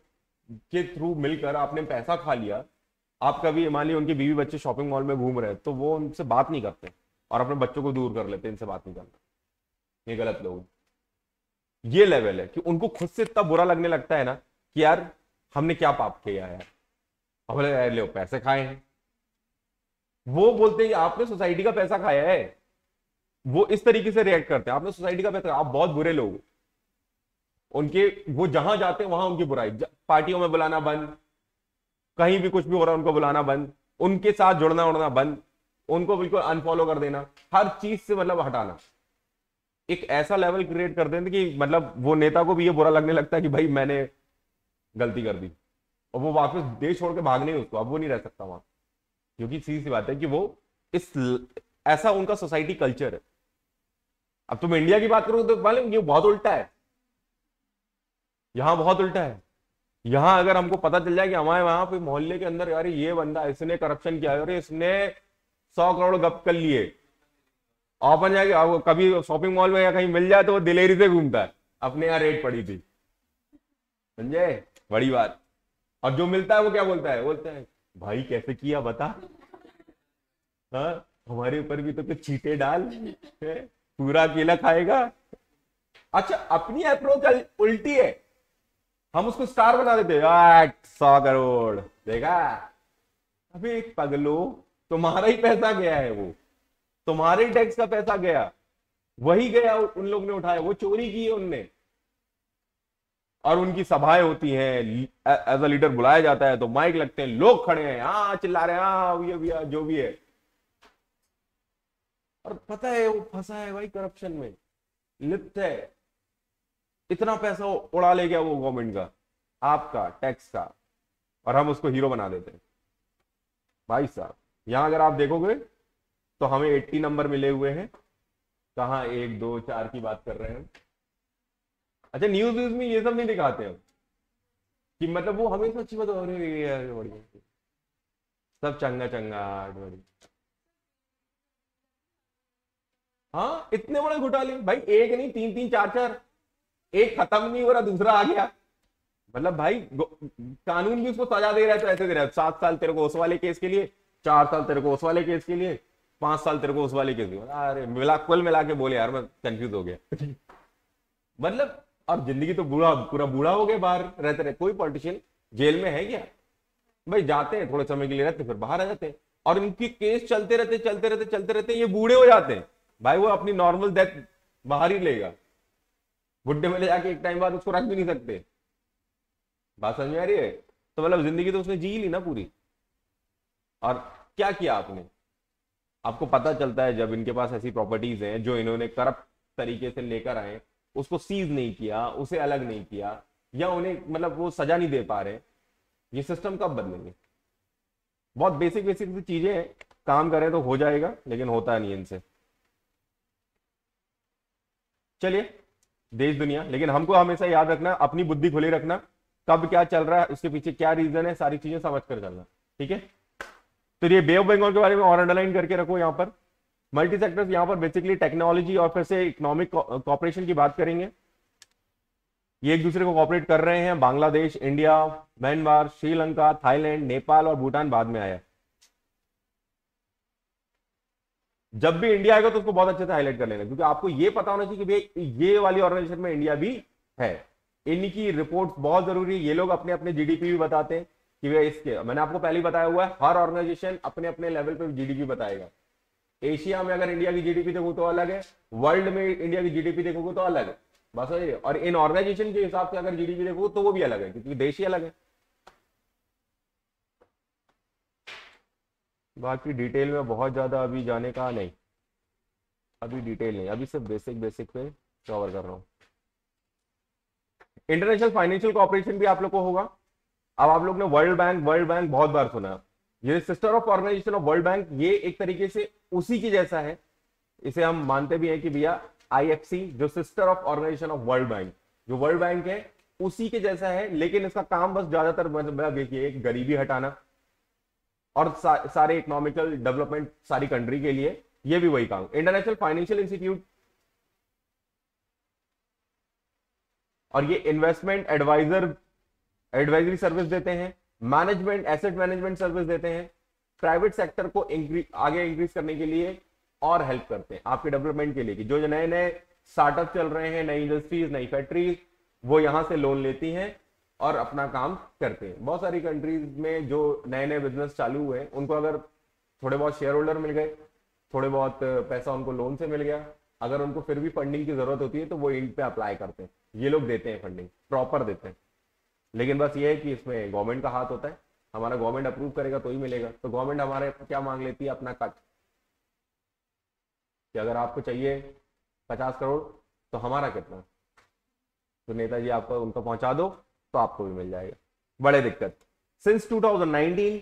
के थ्रू मिलकर आपने पैसा खा लिया। आप कभी मान लीजिए उनके बीवी बच्चे शॉपिंग मॉल में घूम रहे हैं तो वो उनसे बात नहीं करते और अपने बच्चों को दूर कर लेते, इनसे बात नहीं करना, ये गलत लोग। ये लेवल है कि उनको खुद से इतना बुरा लगने लगता है ना कि यार हमने क्या पाप किया यार, अब यार लो पैसे खाए हैं। वो बोलते हैं आपने सोसाइटी का पैसा खाया है, वो इस तरीके से रिएक्ट करते हैं, आपने सोसाइटी का पैसा, आप बहुत बुरे लोग। उनके वो जहां जाते हैं वहां उनकी बुराई, पार्टियों में बुलाना बंद, कहीं भी कुछ भी हो रहा है उनको बुलाना बंद, उनके साथ जुड़ना उड़ना बंद, उनको बिल्कुल अनफॉलो कर देना, हर चीज से मतलब हटाना। एक ऐसा लेवल क्रिएट कर देते कि मतलब वो नेता को भी ये बुरा लगने लगता है कि भाई मैंने गलती कर दी, और वो वापस देश छोड़ के भागने उसको, अब वो नहीं रह सकता वहां, क्योंकि सीधी सी बात है कि वो इस ऐसा उनका सोसाइटी कल्चर है। अब तुम इंडिया की बात करो तो मालूम ये बहुत उल्टा है, यहां बहुत उल्टा है। यहां अगर हमको पता चल जाए कि हमारे वहां पे मोहल्ले के अंदर यार ये बंदा इसने करप्शन किया है, इसने 100 करोड़ गप कर लिए, अपन जाएगा कभी शॉपिंग मॉल में या कहीं मिल जाए तो वो दिलेरी से घूमता है, अपने यहाँ रेट पड़ी थी, समझे, बड़ी बात। और जो मिलता है वो क्या बोलता है, बोलता है भाई कैसे किया बता, हाँ हमारे ऊपर भी तो कुछ चीटे डाल, पूरा अकेला खाएगा। अच्छा अपनी अप्रोच उल्टी है, हम उसको स्टार बना देते 100 करोड़ देखा। अबे पगलो, तुम्हारा ही पैसा गया है, वो तुम्हारे टैक्स का पैसा गया, वही गया उन लोग ने उठाया, वो चोरी की है उनने। और उनकी सभाएं होती हैं, एज अ लीडर बुलाया जाता है तो माइक लगते हैं, लोग खड़े हैं, हाँ चिल्ला रहे हैं, हाँ ये भी है जो भी है। और पता है वो फंसा है भाई करप्शन में, लिप्त है, इतना पैसा उड़ा ले गया वो गवर्नमेंट का, आपका टैक्स का, और हम उसको हीरो बना देते हैं। भाई साहब यहां अगर आप देखोगे तो हमें 80 नंबर मिले हुए हैं, कहां 1 2 4 की बात कर रहे हैं। अच्छा न्यूज में ये सब नहीं दिखाते हैं कि मतलब वो हमेशा अच्छी बात हो रही है, सब चंगा चंगा बड़ी। हाँ इतने बड़े घोटाले भाई, एक नहीं 3 3 4 4, एक खत्म नहीं हो रहा दूसरा आ गया। मतलब भाई कानून भी उसको सजा दे रहा है तो ऐसे दे रहा है, 7 साल तेरे को उस वाले केस के लिए, 4 साल तेरे को उस वाले केस के लिए, 5 साल तेरे को उस वाले केस के लिए। अरे कुल मिला के बोले यार मैं कंफ्यूज हो गया। मतलब अब जिंदगी तो पूरा बूढ़ा हो गया, बाहर रहते रहे, कोई पॉलिटिशियन जेल में है क्या भाई, जाते हैं थोड़े समय के लिए रहते फिर बाहर आ जाते हैं, और इनकी केस चलते रहते ये बूढ़े हो जाते हैं भाई, वो अपनी नॉर्मल डेथ बाहर ही लेगा, बुड्ढे में ले जाके एक टाइम बाद उसको रख भी नहीं सकते। बात समझ में आ रही है? तो मतलब जिंदगी तो उसने जी ली ना पूरी। और क्या किया आपने, आपको पता चलता है जब इनके पास ऐसी प्रॉपर्टीज हैं जो इन्होंने करप्ट तरीके से लेकर आए, उसको सीज नहीं किया, उसे अलग नहीं किया, या उन्हें मतलब वो सजा नहीं दे पा रहे, ये सिस्टम कब बदलेंगे? बहुत बेसिक बेसिक सी चीजें हैं, काम करें तो हो जाएगा, लेकिन होता नहीं इनसे। चलिए देश दुनिया, लेकिन हमको हमेशा याद रखना, अपनी बुद्धि खुली रखना, कब क्या चल रहा है, उसके पीछे क्या रीजन है, सारी चीजें समझ कर चलना, ठीक है। तो ये बे ऑफ बंगाल के बारे में और अंडरलाइन करके रखो। यहाँ पर मल्टी सेक्टर्स, यहाँ पर बेसिकली टेक्नोलॉजी और फिर से इकोनॉमिक कॉपरेशन की बात करेंगे। ये एक दूसरे को कॉपरेट कर रहे हैं, Bangladesh, India, Myanmar, Sri Lanka, Thailand, Nepal और भूटान बाद में आया। जब भी इंडिया आएगा तो उसको बहुत अच्छे से हाईलाइट कर लेना, क्योंकि आपको ये पता होना चाहिए कि भाई ये वाली ऑर्गेनाइजेशन में इंडिया भी है। इनकी रिपोर्ट बहुत जरूरी है। ये लोग अपने अपने जीडीपी भी बताते हैं कि भाई इसके, मैंने आपको पहले ही बताया हुआ है, हर ऑर्गेनाइजेशन अपने अपने लेवल पे जीडीपी बताएगा। एशिया में अगर इंडिया की जीडीपी देखो तो अलग है, वर्ल्ड में इंडिया की जीडीपी देखोगे तो अलग है, बस वही। और इन ऑर्गेनाइजेशन के हिसाब से अगर जीडीपी देखो तो वो भी अलग है, क्योंकि देश ही अलग है। बाकी डिटेल में बहुत ज्यादा अभी जाने का नहीं, अभी डिटेल नहीं, अभी सिर्फ बेसिक बेसिक पे कवर कर रहा हूं। इंटरनेशनल फाइनेंशियल कॉर्पोरेशन भी आप लोग को होगा। अब आप लोग ने वर्ल्ड बैंक बहुत बार सुना, ये sister of organisation of World Bank, ये एक तरीके से उसी की जैसा है। इसे हम मानते भी हैं कि भैया IFC जो sister of organisation of World Bank, जो वर्ल्ड बैंक है उसी के जैसा है, लेकिन इसका काम बस ज्यादातर मतलब देखिए गरीबी हटाना और सारे इकोनॉमिकल डेवलपमेंट सारी कंट्री के लिए, ये भी वही काम। इंटरनेशनल फाइनेंशियल इंस्टीट्यूट, और ये इन्वेस्टमेंट एडवाइजरी सर्विस देते हैं, मैनेजमेंट एसेट मैनेजमेंट सर्विस देते हैं, प्राइवेट सेक्टर को आगे इंक्रीज करने के लिए और हेल्प करते हैं आपके डेवलपमेंट के लिए, कि जो नए नए स्टार्टअप चल रहे हैं, नई इंडस्ट्रीज, नई फैक्ट्रीज, वो यहां से लोन लेती हैं और अपना काम करते हैं। बहुत सारी कंट्रीज में जो नए नए बिजनेस चालू हुए, उनको अगर थोड़े बहुत शेयर होल्डर मिल गए, थोड़े बहुत पैसा उनको लोन से मिल गया, अगर उनको फिर भी फंडिंग की जरूरत होती है तो वो इन पे अप्लाई करते हैं। ये लोग देते हैं फंडिंग, प्रॉपर देते हैं, लेकिन बस ये है कि इसमें गवर्नमेंट का हाथ होता है। हमारा गवर्नमेंट अप्रूव करेगा तो ही मिलेगा। तो गवर्नमेंट हमारे क्या मांग लेती है, अपना कट, कि अगर आपको चाहिए 50 करोड़ तो हमारा कितना, तो नेताजी आपको उनको पहुंचा दो तो आपको भी मिल जाएगा। बड़े दिक्कत सिंस 2019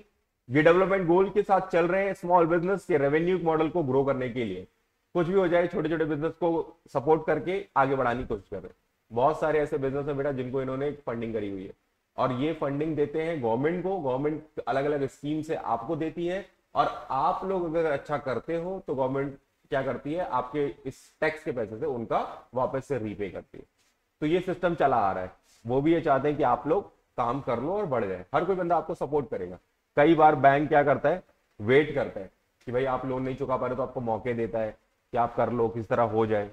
ये डेवलपमेंट गोल के साथ चल रहे हैं, स्मॉल बिजनेस के रेवेन्यू मॉडल को ग्रो करने के लिए। कुछ भी हो जाए, छोटे छोटे बिजनेस को सपोर्ट करके आगे बढ़ाने की कोशिश कर रहे हैं। बहुत सारे ऐसे बिजनेस है बेटा जिनको इन्होंने फंडिंग करी हुई है, और ये फंडिंग देते हैं गवर्नमेंट को। गवर्नमेंट अलग अलग स्कीम से आपको देती है, और आप लोग अगर अच्छा करते हो तो गवर्नमेंट क्या करती है, आपके इस टैक्स के पैसे से उनका वापस से रीपे करती है। तो ये सिस्टम चला आ रहा है। वो भी ये चाहते हैं कि आप लोग काम कर लो और बढ़ जाए। हर कोई बंदा आपको सपोर्ट करेगा। कई बार बैंक क्या करता है, वेट करता है कि भाई आप लोन नहीं चुका पा रहे, तो आपको मौके देता है कि आप कर लो, किस तरह हो जाए।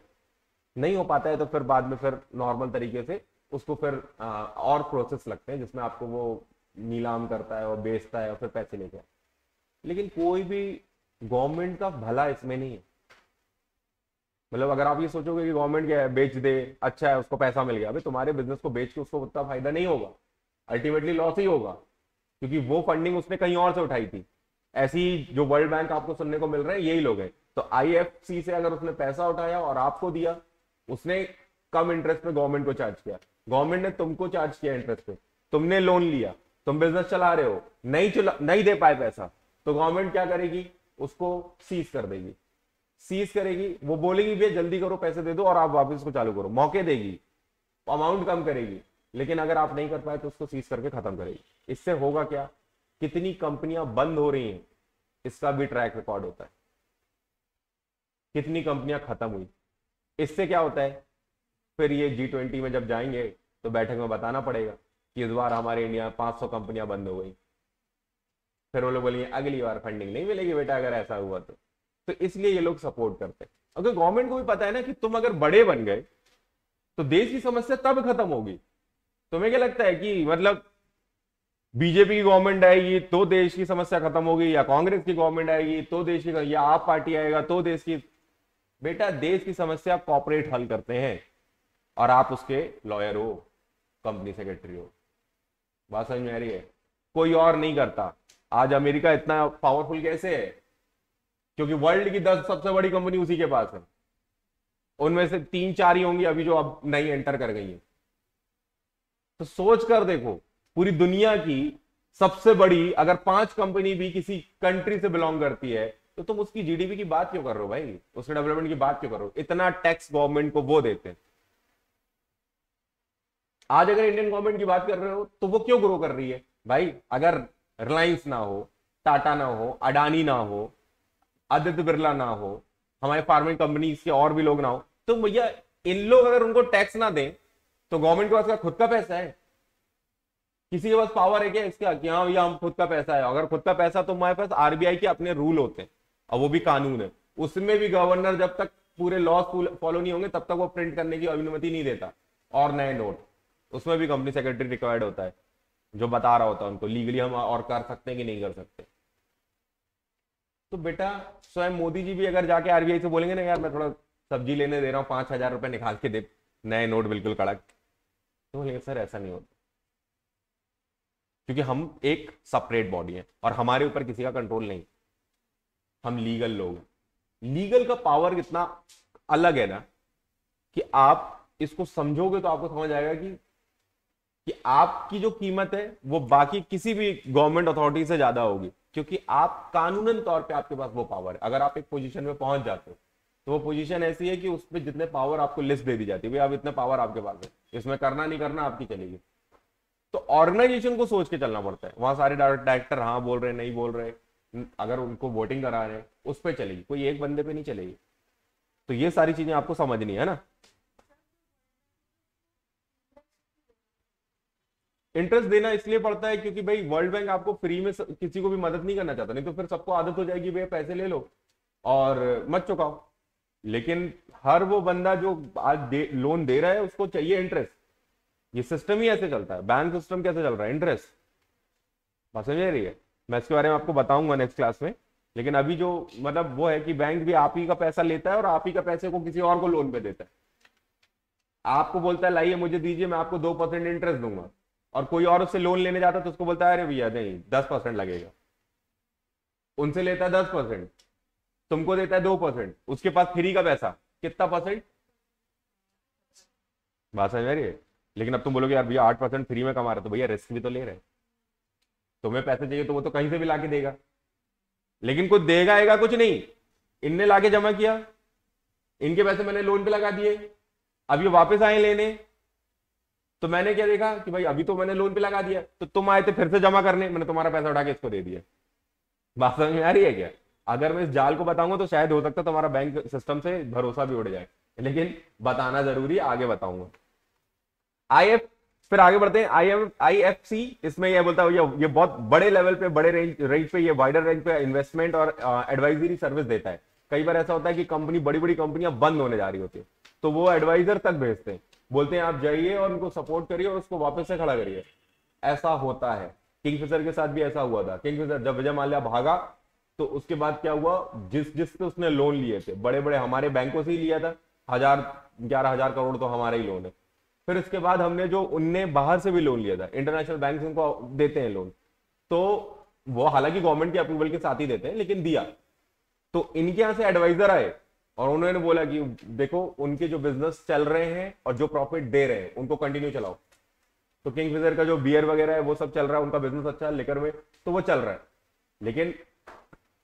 नहीं हो पाता है तो फिर बाद में फिर नॉर्मल तरीके से उसको फिर और प्रोसेस लगते हैं, जिसमें आपको वो नीलाम करता है और बेचता है और फिर पैसे लेके आए। लेकिन कोई भी गवर्नमेंट का भला इसमें नहीं है। मतलब अगर आप ये सोचोगे कि गवर्नमेंट क्या है, बेच दे, अच्छा है, उसको पैसा मिल गया, अभी तुम्हारे बिजनेस को बेच के उसको उतना फायदा नहीं होगा, अल्टीमेटली लॉस ही होगा, क्योंकि वो फंडिंग उसने कहीं और से उठाई थी। ऐसी जो वर्ल्ड बैंक आपको सुनने को मिल रहा है, यही लोग हैं। तो IFC से अगर उसने पैसा उठाया और आपको दिया, उसने कम इंटरेस्ट पे गवर्नमेंट को चार्ज किया, गवर्नमेंट ने तुमको चार्ज किया इंटरेस्ट पे, तुमने लोन लिया, तुम बिजनेस चला रहे हो, नहीं दे पाए पैसा, तो गवर्नमेंट क्या करेगी, उसको सीज कर देगी। सीज करेगी, वो बोलेगी भैया जल्दी करो, पैसे दे दो और आप वापस को चालू करो, मौके देगी, अमाउंट कम करेगी, लेकिन अगर आप नहीं कर पाए तो उसको सीज करके खत्म करेगी। इससे होगा क्या, कितनी कंपनियां बंद हो रही हैं, इसका भी ट्रैक रिकॉर्ड होता है, कितनी कंपनियां खत्म हुई। इससे क्या होता है, फिर ये G20 में जब जाएंगे तो बैठक में बताना पड़ेगा कि इस बार हमारे इंडिया में 500 कंपनियां बंद हो गई। फिर वो लोग बोलेंगे अगली बार फंडिंग नहीं मिलेगी बेटा अगर ऐसा हुआ तो इसलिए ये लोग सपोर्ट करते हैं। अगर गवर्नमेंट को भी पता है ना कि तुम अगर बड़े बन गए तो देश की समस्या तब खत्म होगी। तुम्हें क्या लगता है कि मतलब बीजेपी की गवर्नमेंट आएगी तो देश की समस्या खत्म होगी, या कांग्रेस की गवर्नमेंट आएगी तो देश की, या आप पार्टी आएगा तो देश की? बेटा देश की समस्या कॉर्पोरेट हल करते हैं और आप उसके लॉयर हो, कंपनी सेक्रेटरी हो। बात समझ में आ रही है? कोई और नहीं करता। आज अमेरिका इतना पावरफुल कैसे है? क्योंकि वर्ल्ड की 10 सबसे बड़ी कंपनी उसी के पास है, उनमें से 3-4 ही होंगी अभी जो अब नई एंटर कर गई है। तो सोच कर देखो, पूरी दुनिया की सबसे बड़ी अगर 5 कंपनी भी किसी कंट्री से बिलोंग करती है तो तुम उसकी GDP की बात क्यों कर रहे हो भाई, उसके डेवलपमेंट की बात क्यों कर रहे हो? इतना टैक्स गवर्नमेंट को वो देते हैं। आज अगर इंडियन गवर्नमेंट की बात कर रहे हो तो वो क्यों ग्रो कर रही है भाई? अगर रिलायंस ना हो, टाटा ना हो, अडानी ना हो, आदित्य बिरला ना हो, हमारे फार्मिंग कंपनीज के और भी लोग ना हो, तो भैया इन लोग अगर उनको टैक्स ना दें तो गवर्नमेंट के पास खुद का पैसा है? किसी के पास पावर है क्या इसका कि हाँ भैया हम खुद का पैसा है? अगर खुद का पैसा तो हमारे पास RBI के अपने रूल होते हैं और वो भी कानून है, उसमें भी गवर्नर जब तक पूरे लॉज फॉलो नहीं होंगे तब तक वो प्रिंट करने की अनुमति नहीं देता और नए नोट। उसमें भी कंपनी सेक्रेटरी रिक्वायर्ड होता है जो बता रहा होता है उनको लीगली हम और कर सकते हैं कि नहीं कर सकते। तो बेटा स्वयं मोदी जी भी अगर जाके RBI से बोलेंगे ना यार मैं थोड़ा सब्जी लेने दे रहा हूँ, 5,000 रुपए निकाल के दे, नए नोट बिल्कुल कड़क, तो बोलेंगे सर ऐसा नहीं होता, क्योंकि हम एक सेपरेट बॉडी है और हमारे ऊपर किसी का कंट्रोल नहीं। हम लीगल लोग हैं। लीगल का पावर इतना अलग है ना कि आप इसको समझोगे तो आपको समझ आएगा कि आपकी जो कीमत है वो बाकी किसी भी गवर्नमेंट अथॉरिटी से ज्यादा होगी, क्योंकि आप कानूनन तौर पे आपके पास वो पावर है। अगर आप एक पोजीशन में पहुंच जाते हो तो वो पोजीशन ऐसी है कि उसमें जितने पावर आपको लिस्ट दे दी जाती है, भाई अब इतने पावर आपके पास है, इसमें करना नहीं करना आपकी चलेगी। तो ऑर्गेनाइजेशन को सोच के चलना पड़ता है, वहां सारे डायरेक्टर हाँ बोल रहे नहीं बोल रहे, अगर उनको वोटिंग करा रहे हैं उस पर चलेगी, कोई एक बंदे पे नहीं चलेगी। तो ये सारी चीजें आपको समझनी है ना। इंटरेस्ट देना इसलिए पड़ता है क्योंकि भाई वर्ल्ड बैंक आपको फ्री में किसी को भी मदद नहीं करना चाहता, नहीं तो फिर सबको आदत हो जाएगी भैया पैसे ले लो और मत चुकाओ। लेकिन हर वो बंदा जो आज लोन दे रहा है उसको चाहिए इंटरेस्ट। ये सिस्टम ही ऐसे चलता है। बैंक सिस्टम कैसे चल रहा है? इंटरेस्ट। बात समझ रही है? मैं इसके बारे में आपको बताऊंगा नेक्स्ट क्लास में। लेकिन अभी जो मतलब वो है कि बैंक भी आप ही का पैसा लेता है और आप ही का पैसे को किसी और को लोन पे देता है। आपको बोलता है लाइए मुझे दीजिए, मैं आपको 2% इंटरेस्ट दूंगा, और कोई और उससे लोन लेने जाता है तो उसको बोलता है अरे भैया नहीं 10% लगेगा। उनसे लेता है 10%, तुमको देता है 2%, उसके पास फ्री का पैसा कितना परसेंट? बात समझ रही है? लेकिन अब तुम बोलोगे यार भैया 8% फ्री में कमा रहे, तो भैया रिस्क भी तो ले रहे। तुम्हें पैसे चाहिए तो वो तो कहीं से भी लाके देगा, लेकिन कुछ देगा आएगा कुछ नहीं। इनने लाके जमा किया, इनके पैसे मैंने लोन पे लगा दिए, अब ये वापस आए लेने, तो मैंने क्या देखा कि भाई अभी तो मैंने लोन पे लगा दिया, तो तुम आए थे फिर से जमा करने, मैंने तुम्हारा पैसा उठा के इसको दे दिया। बात समझ में आ रही है क्या? अगर मैं इस जाल को बताऊंगा तो शायद हो सकता है तुम्हारा बैंक सिस्टम से भरोसा भी उड़ जाए, लेकिन बताना जरूरी, आगे बताऊंगा। IF, फिर आगे बढ़ते हैं। IFC, इसमें यह बोलता है ये बहुत बड़े लेवल पे, बड़े रेंज पे, ये वाइडर रेंज पे इन्वेस्टमेंट और एडवाइजरी सर्विस देता है। कई बार ऐसा होता है कि कंपनी, बड़ी बड़ी कंपनियां बंद होने जा रही होती है, तो वो एडवाइजर तक भेजते हैं, बोलते हैं आप जाइए और उनको सपोर्ट करिए और उसको वापस से खड़ा करिए। ऐसा होता है। किंगफिशर के साथ भी ऐसा हुआ था। किंगफिशर जब विजय माल्या भागा तो उसके बाद क्या हुआ, जिससे उसने लोन लिए थे बड़े बड़े हमारे बैंकों से ही लिया था, 11,000 करोड़ तो हमारा ही लोन है। फिर इसके बाद हमने जो उनने बाहर से भी लोन लिया था, इंटरनेशनल बैंक उनको देते हैं लोन, तो वो हालांकि गवर्नमेंट के अप्रूवल के साथ ही देते हैं, लेकिन दिया। तो इनके यहां से एडवाइजर आए और उन्होंने बोला कि देखो उनके जो बिजनेस चल रहे हैं और जो प्रॉफिट दे रहे हैं उनको कंटिन्यू चलाओ। तो किंगफिशर का जो बियर वगैरह है वो सब चल रहा है, उनका बिजनेस अच्छा है लेकर में, तो वो चल रहा है, लेकिन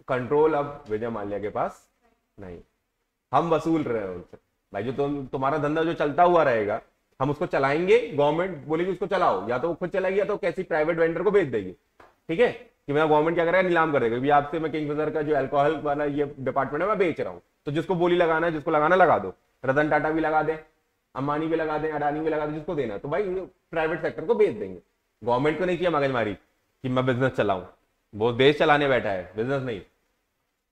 कंट्रोल अब विजय माल्या के पास नहीं। हम वसूल रहे हैं उनसे, भाई जो तुम्हारा धंधा जो चलता हुआ रहेगा हम उसको चलाएंगे, गवर्नमेंट बोलेगी उसको चलाओ, या तो वो खुद चलाएगी या तो कैसी प्राइवेट वेंडर को बेच देगी। ठीक है, कि मेरा गवर्नमेंट क्या करेगा, नीलाम कर देगा, आपसे मैं किंगफिशर का जो अल्कोहल वाला ये डिपार्टमेंट है मैं बेच रहा हूं, तो जिसको बोली लगाना है, जिसको लगाना लगा दो, रतन टाटा भी लगा दे, अंबानी भी लगा दे, अडानी भी लगा दे, जिसको देना तो भाई प्राइवेट सेक्टर को बेच देंगे। गवर्नमेंट को नहीं किया मगजमारी कि मैं बिजनेस चलाऊं, वो देश चलाने बैठा है, बिजनेस नहीं।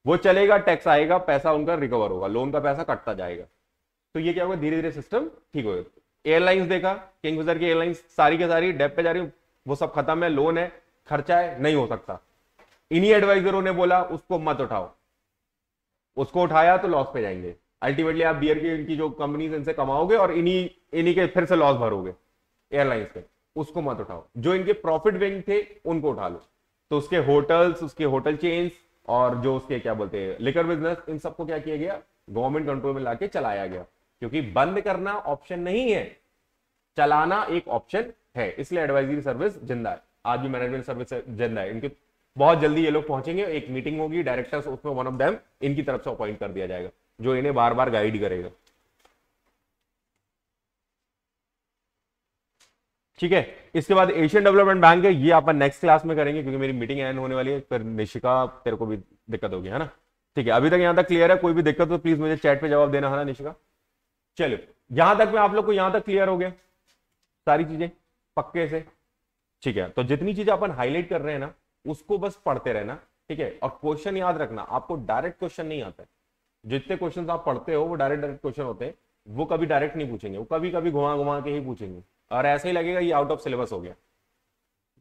वो चलेगा, टैक्स आएगा, पैसा उनका रिकवर होगा, लोन का पैसा कटता जाएगा। तो ये क्या होगा, धीरे धीरे सिस्टम ठीक होगा। एयरलाइंस देखा, किंगफिशर की एयरलाइंस सारी के सारी डेप पे जा रही, वो सब खत्म है, लोन है, खर्चा है, नहीं हो सकता। इन्हीं एडवाइजरों ने बोला उसको मत उठाओ, उसको उठाया तो लॉस पे जाएंगे। अल्टीमेटली आप बियर की इनकी जो कंपनीज इनसे कमाओगे और इन्हीं के फिर से लॉस भरोगे एयरलाइंस पे। उसको मत उठाओ, जो इनके प्रॉफिट विंग थे उनको उठा लो। तो उसके होटल्स, उसके होटल चेन्स और जो उसके क्या बोलते हैं लिकर बिजनेस, इन सबको क्या किया गया, गवर्नमेंट कंट्रोल में लाके चलाया गया। क्योंकि बंद करना ऑप्शन नहीं है, चलाना एक ऑप्शन है, इसलिए एडवाइजरी सर्विस जिंदा है, आज भी मैनेजमेंट सर्विस जिंदा है। इनके बहुत जल्दी ये लोग पहुंचेंगे, एक मीटिंग होगी डायरेक्टर्स, उसमें वन ऑफ देम इनकी तरफ से अपॉइंट कर दिया जाएगा, जो इन्हें बार बार गाइड करेगा। ठीक है, इसके बाद एशियन डेवलपमेंट बैंक है, ये अपन नेक्स्ट क्लास में करेंगे क्योंकि मेरी मीटिंग एंड होने वाली है, फिर निशिका तेरे को भी दिक्कत होगी, है ना? ठीक है, अभी तक यहां तक क्लियर है? कोई भी दिक्कत तो प्लीज मुझे चैट पे जवाब देना, है ना निशिका? चलो, यहां तक में आप लोग को यहां तक क्लियर हो गया सारी चीजें पक्के से? ठीक है, तो जितनी चीजें अपन हाईलाइट कर रहे हैं ना उसको बस पढ़ते रहना, ठीक है? और क्वेश्चन याद रखना, आपको डायरेक्ट क्वेश्चन नहीं आता है। जितने क्वेश्चन आप पढ़ते हो वो डायरेक्ट क्वेश्चन होते हैं, वो कभी डायरेक्ट नहीं पूछेंगे, वो कभी कभी घुमा घुमा के ही पूछेंगे, और ऐसा ही लगेगा ये आउट ऑफ सिलेबस हो गया।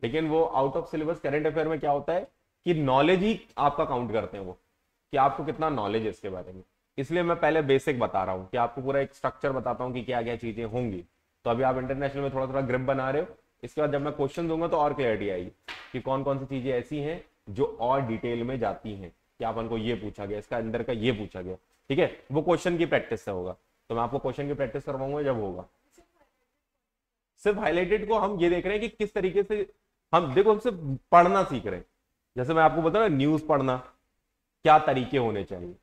लेकिन वो out of syllabus current affair में क्या होता है कि नॉलेज ही आपका काउंट करते हैं वो, कि आपको कितना नॉलेज है इसके बारे में। इसलिए मैं पहले बेसिक बता रहा हूँ कि आपको पूरा एक स्ट्रक्चर बताता हूँ कि क्या क्या चीजें होंगी। तो अभी आप इंटरनेशनल में थोड़ा थोड़ा ग्रिप बना रहे हो, इसके बाद जब मैं क्वेश्चन दूंगा तो और क्लैरिटी आएगी कि कौन कौन सी चीजें ऐसी हैं जो और डिटेल में जाती हैं, कि अपन को ये पूछा गया, इसका अंदर का ये पूछा गया, ठीक है? वो क्वेश्चन की प्रैक्टिस से होगा, तो मैं आपको क्वेश्चन की प्रैक्टिस करवाऊंगा जब होगा। सिर्फ हाईलाइटेड को हम ये देख रहे हैं कि किस तरीके से हम, देखो, हम सिर्फ पढ़ना सीख रहे हैं। जैसे मैं आपको बोलता हूँ ना न्यूज पढ़ना, क्या तरीके होने चाहिए,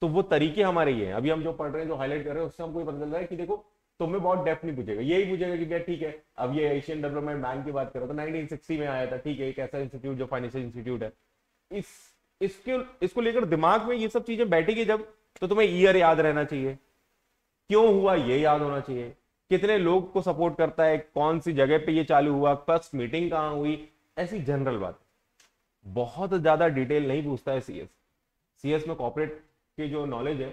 तो वो तरीके हमारे ये हैं। अभी हम जो पढ़ रहे हैं, जो हाईलाइट कर रहे हैं, उससे हमको ये पता चल रहा है कि देखो तुम्हें बहुत डेप्थ नहीं पूछेगा, यही पूछेगा कि भैया ठीक है, अब ये एशियन डेवलपमेंट बैंक की बात करो तो 1960 में आया था, ठीक है, एक ऐसा इंस्टीट्यूट जो फाइनेंशियल इंस्टीट्यूट है, इस इसको लेकर दिमाग में ये सब चीजें बैठेगी जब, तो तुम्हें ईयर याद रहना चाहिए, क्यों हुआ ये याद होना चाहिए, कितने लोग को सपोर्ट करता है, कौन सी जगह पे ये चालू हुआ, फर्स्ट मीटिंग कहां हुई, ऐसी जनरल बात। बहुत ज्यादा डिटेल नहीं पूछता है सीएस। सीएस में कॉर्पोरेट की जो नॉलेज है,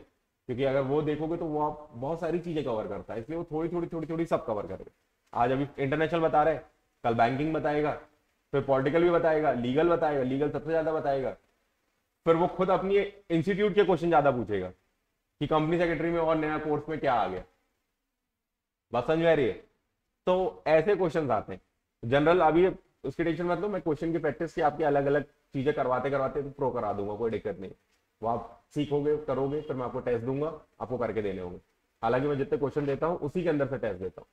क्योंकि अगर वो देखोगे तो वो आप बहुत सारी चीजें कवर करता है, इसलिए वो थोड़ी थोड़ी सब कवर करेगा। आज अभी इंटरनेशनल बता रहे हैं, कल बैंकिंग बताएगा, फिर पॉलिटिकल भी बताएगा, लीगल बताएगा, लीगल सबसे ज्यादा बताएगा, फिर वो खुद अपनी इंस्टीट्यूट के क्वेश्चन ज्यादा पूछेगा कि कंपनी सेक्रेटरी में और नया कोर्स में क्या आ गया। बात समझ में आ रही है? तो ऐसे क्वेश्चन आते हैं जनरल। अभी उसकी टेंशन मत लो, मैं क्वेश्चन की प्रैक्टिस की आपकी अलग अलग चीजें करवाते करवाते तो प्रो करा दूंगा, कोई दिक्कत नहीं। वो आप सीखोगे, करोगे, फिर मैं आपको टेस्ट दूंगा, आपको करके देने होंगे। हालांकि मैं जितने क्वेश्चन देता हूँ उसी के अंदर से टेस्ट देता हूँ,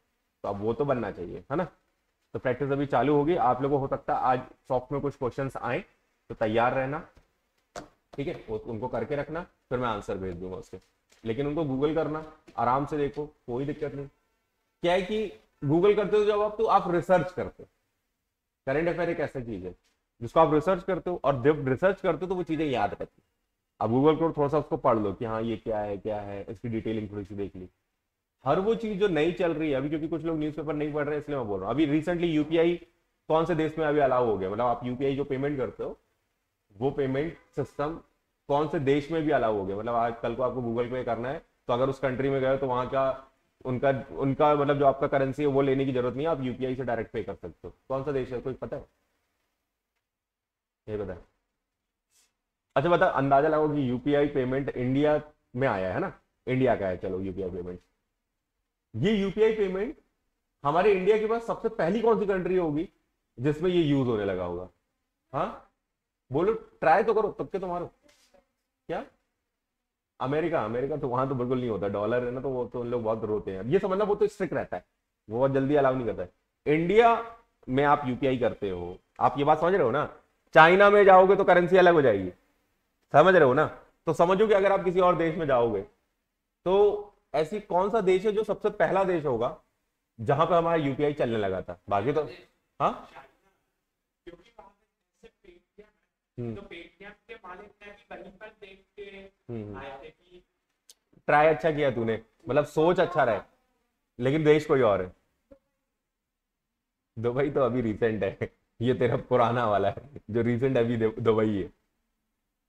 तो अब वो तो बनना चाहिए, है ना। तो प्रैक्टिस अभी चालू होगी। आप लोगों को हो सकता है आज सॉफ्ट में कुछ क्वेश्चन आए, तो तैयार रहना, ठीक है, उनको करके रखना, फिर मैं आंसर भेज दूंगा उसके। लेकिन उनको गूगल करना, आराम से देखो, कोई दिक्कत नहीं। क्या है कि गूगल करते हो जब आप, तो आप रिसर्च करते हो। करंट अफेयर एक ऐसी चीज है जिसको आप रिसर्च करते हो, और जब रिसर्च करते हो तो वो चीजें याद रहती है। अब गूगल करो, थोड़ा सा उसको पढ़ लो कि हाँ ये क्या है, इसकी डिटेलिंग थोड़ी सी देख ली। हर वो चीज जो नई चल रही है अभी, क्योंकि कुछ लोग न्यूज़पेपर नहीं पढ़ रहे हैं, इसलिए मैं बोल रहा हूँ। अभी रिसेंटली यूपीआई कौन से देश में अभी अलाउ हो गया, मतलब आप यूपीआई जो पेमेंट करते हो वो पेमेंट सिस्टम कौन से देश में भी अलाउ हो गया। मतलब आज कल को आपको गूगल पे करना है, तो अगर उस कंट्री में गए तो वहां का उनका उनका मतलब जो आपका करेंसी है वो लेने की जरूरत नहीं है, आप यूपीआई से डायरेक्ट पे कर सकते हो। कौन सा देश है, कोई पता है? ये पता है? अच्छा बता, अंदाजा लगाओ कि यूपीआई पेमेंट इंडिया में आया है ना, इंडिया का है, चलो यूपीआई पेमेंट। ये यूपीआई पेमेंट हमारे इंडिया के पास सबसे पहली कौन सी कंट्री होगी जिसमें ये यूज होने लगा होगा? हाँ बोलो, ट्राई तो करो, तुक्के तो मारो। क्या? अमेरिका? अमेरिका तो वहां तो बिल्कुल नहीं होता, डॉलर है ना, तो वो तो उन लोग बहुत रोते हैं। ये समझना, वो तो स्ट्रिक्ट रहता है, वो बहुत जल्दी अलाउ नहीं करता है। इंडिया में आप यूपीआई करते हो, आप ये बात समझ रहे हो ना। चाइना में जाओगे तो करेंसी अलग हो जाएगी, समझ रहे हो ना। तो समझो कि अगर आप किसी और देश में जाओगे, तो ऐसी कौन सा देश है जो सबसे पहला देश होगा जहां पर हमारा यूपीआई चलने लगा था? बाकी तो हाँ, तो पेटीएम के मालिक ने भी वहीं पर देख के आए थे कि ट्राई अच्छा किया तूने, मतलब सोच अच्छा रहे, लेकिन देश कोई और है। दुबई तो अभी रिसेंट है, ये तेरा पुराना वाला है, जो रिसेंट अभी दुबई है,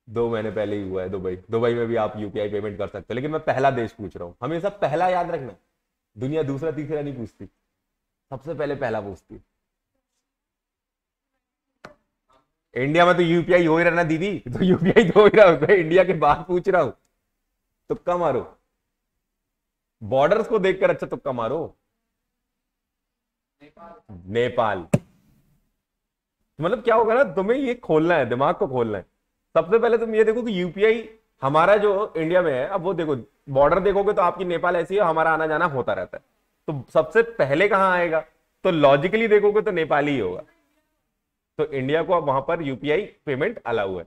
2 महीने पहले ही हुआ है दुबई। दुबई में भी आप यूपीआई पेमेंट कर सकते हो, लेकिन मैं पहला देश पूछ रहा हूँ। हमेशा पहला याद रखना, दुनिया दूसरा तीसरा नहीं पूछती, सबसे पहले पहला पूछती। इंडिया में तो यूपीआई हो ही रहा ना दीदी, तो यूपीआई तो हो ही रहा होता है, इंडिया के बाहर पूछ रहा हूं। तुक्का मारो, बॉर्डर्स को देखकर अच्छा तुक्का मारो। नेपाल। मतलब क्या होगा ना, तुम्हें ये खोलना है, दिमाग को खोलना है। सबसे पहले तुम ये देखो कि यूपीआई हमारा जो इंडिया में है, अब वो देखो बॉर्डर देखोगे तो आपकी नेपाल ऐसी है, हमारा आना जाना होता रहता है, तो सबसे पहले कहां आएगा? तो लॉजिकली देखोगे तो नेपाल ही होगा। तो इंडिया को अब वहां पर यूपीआई पेमेंट अलाउ है,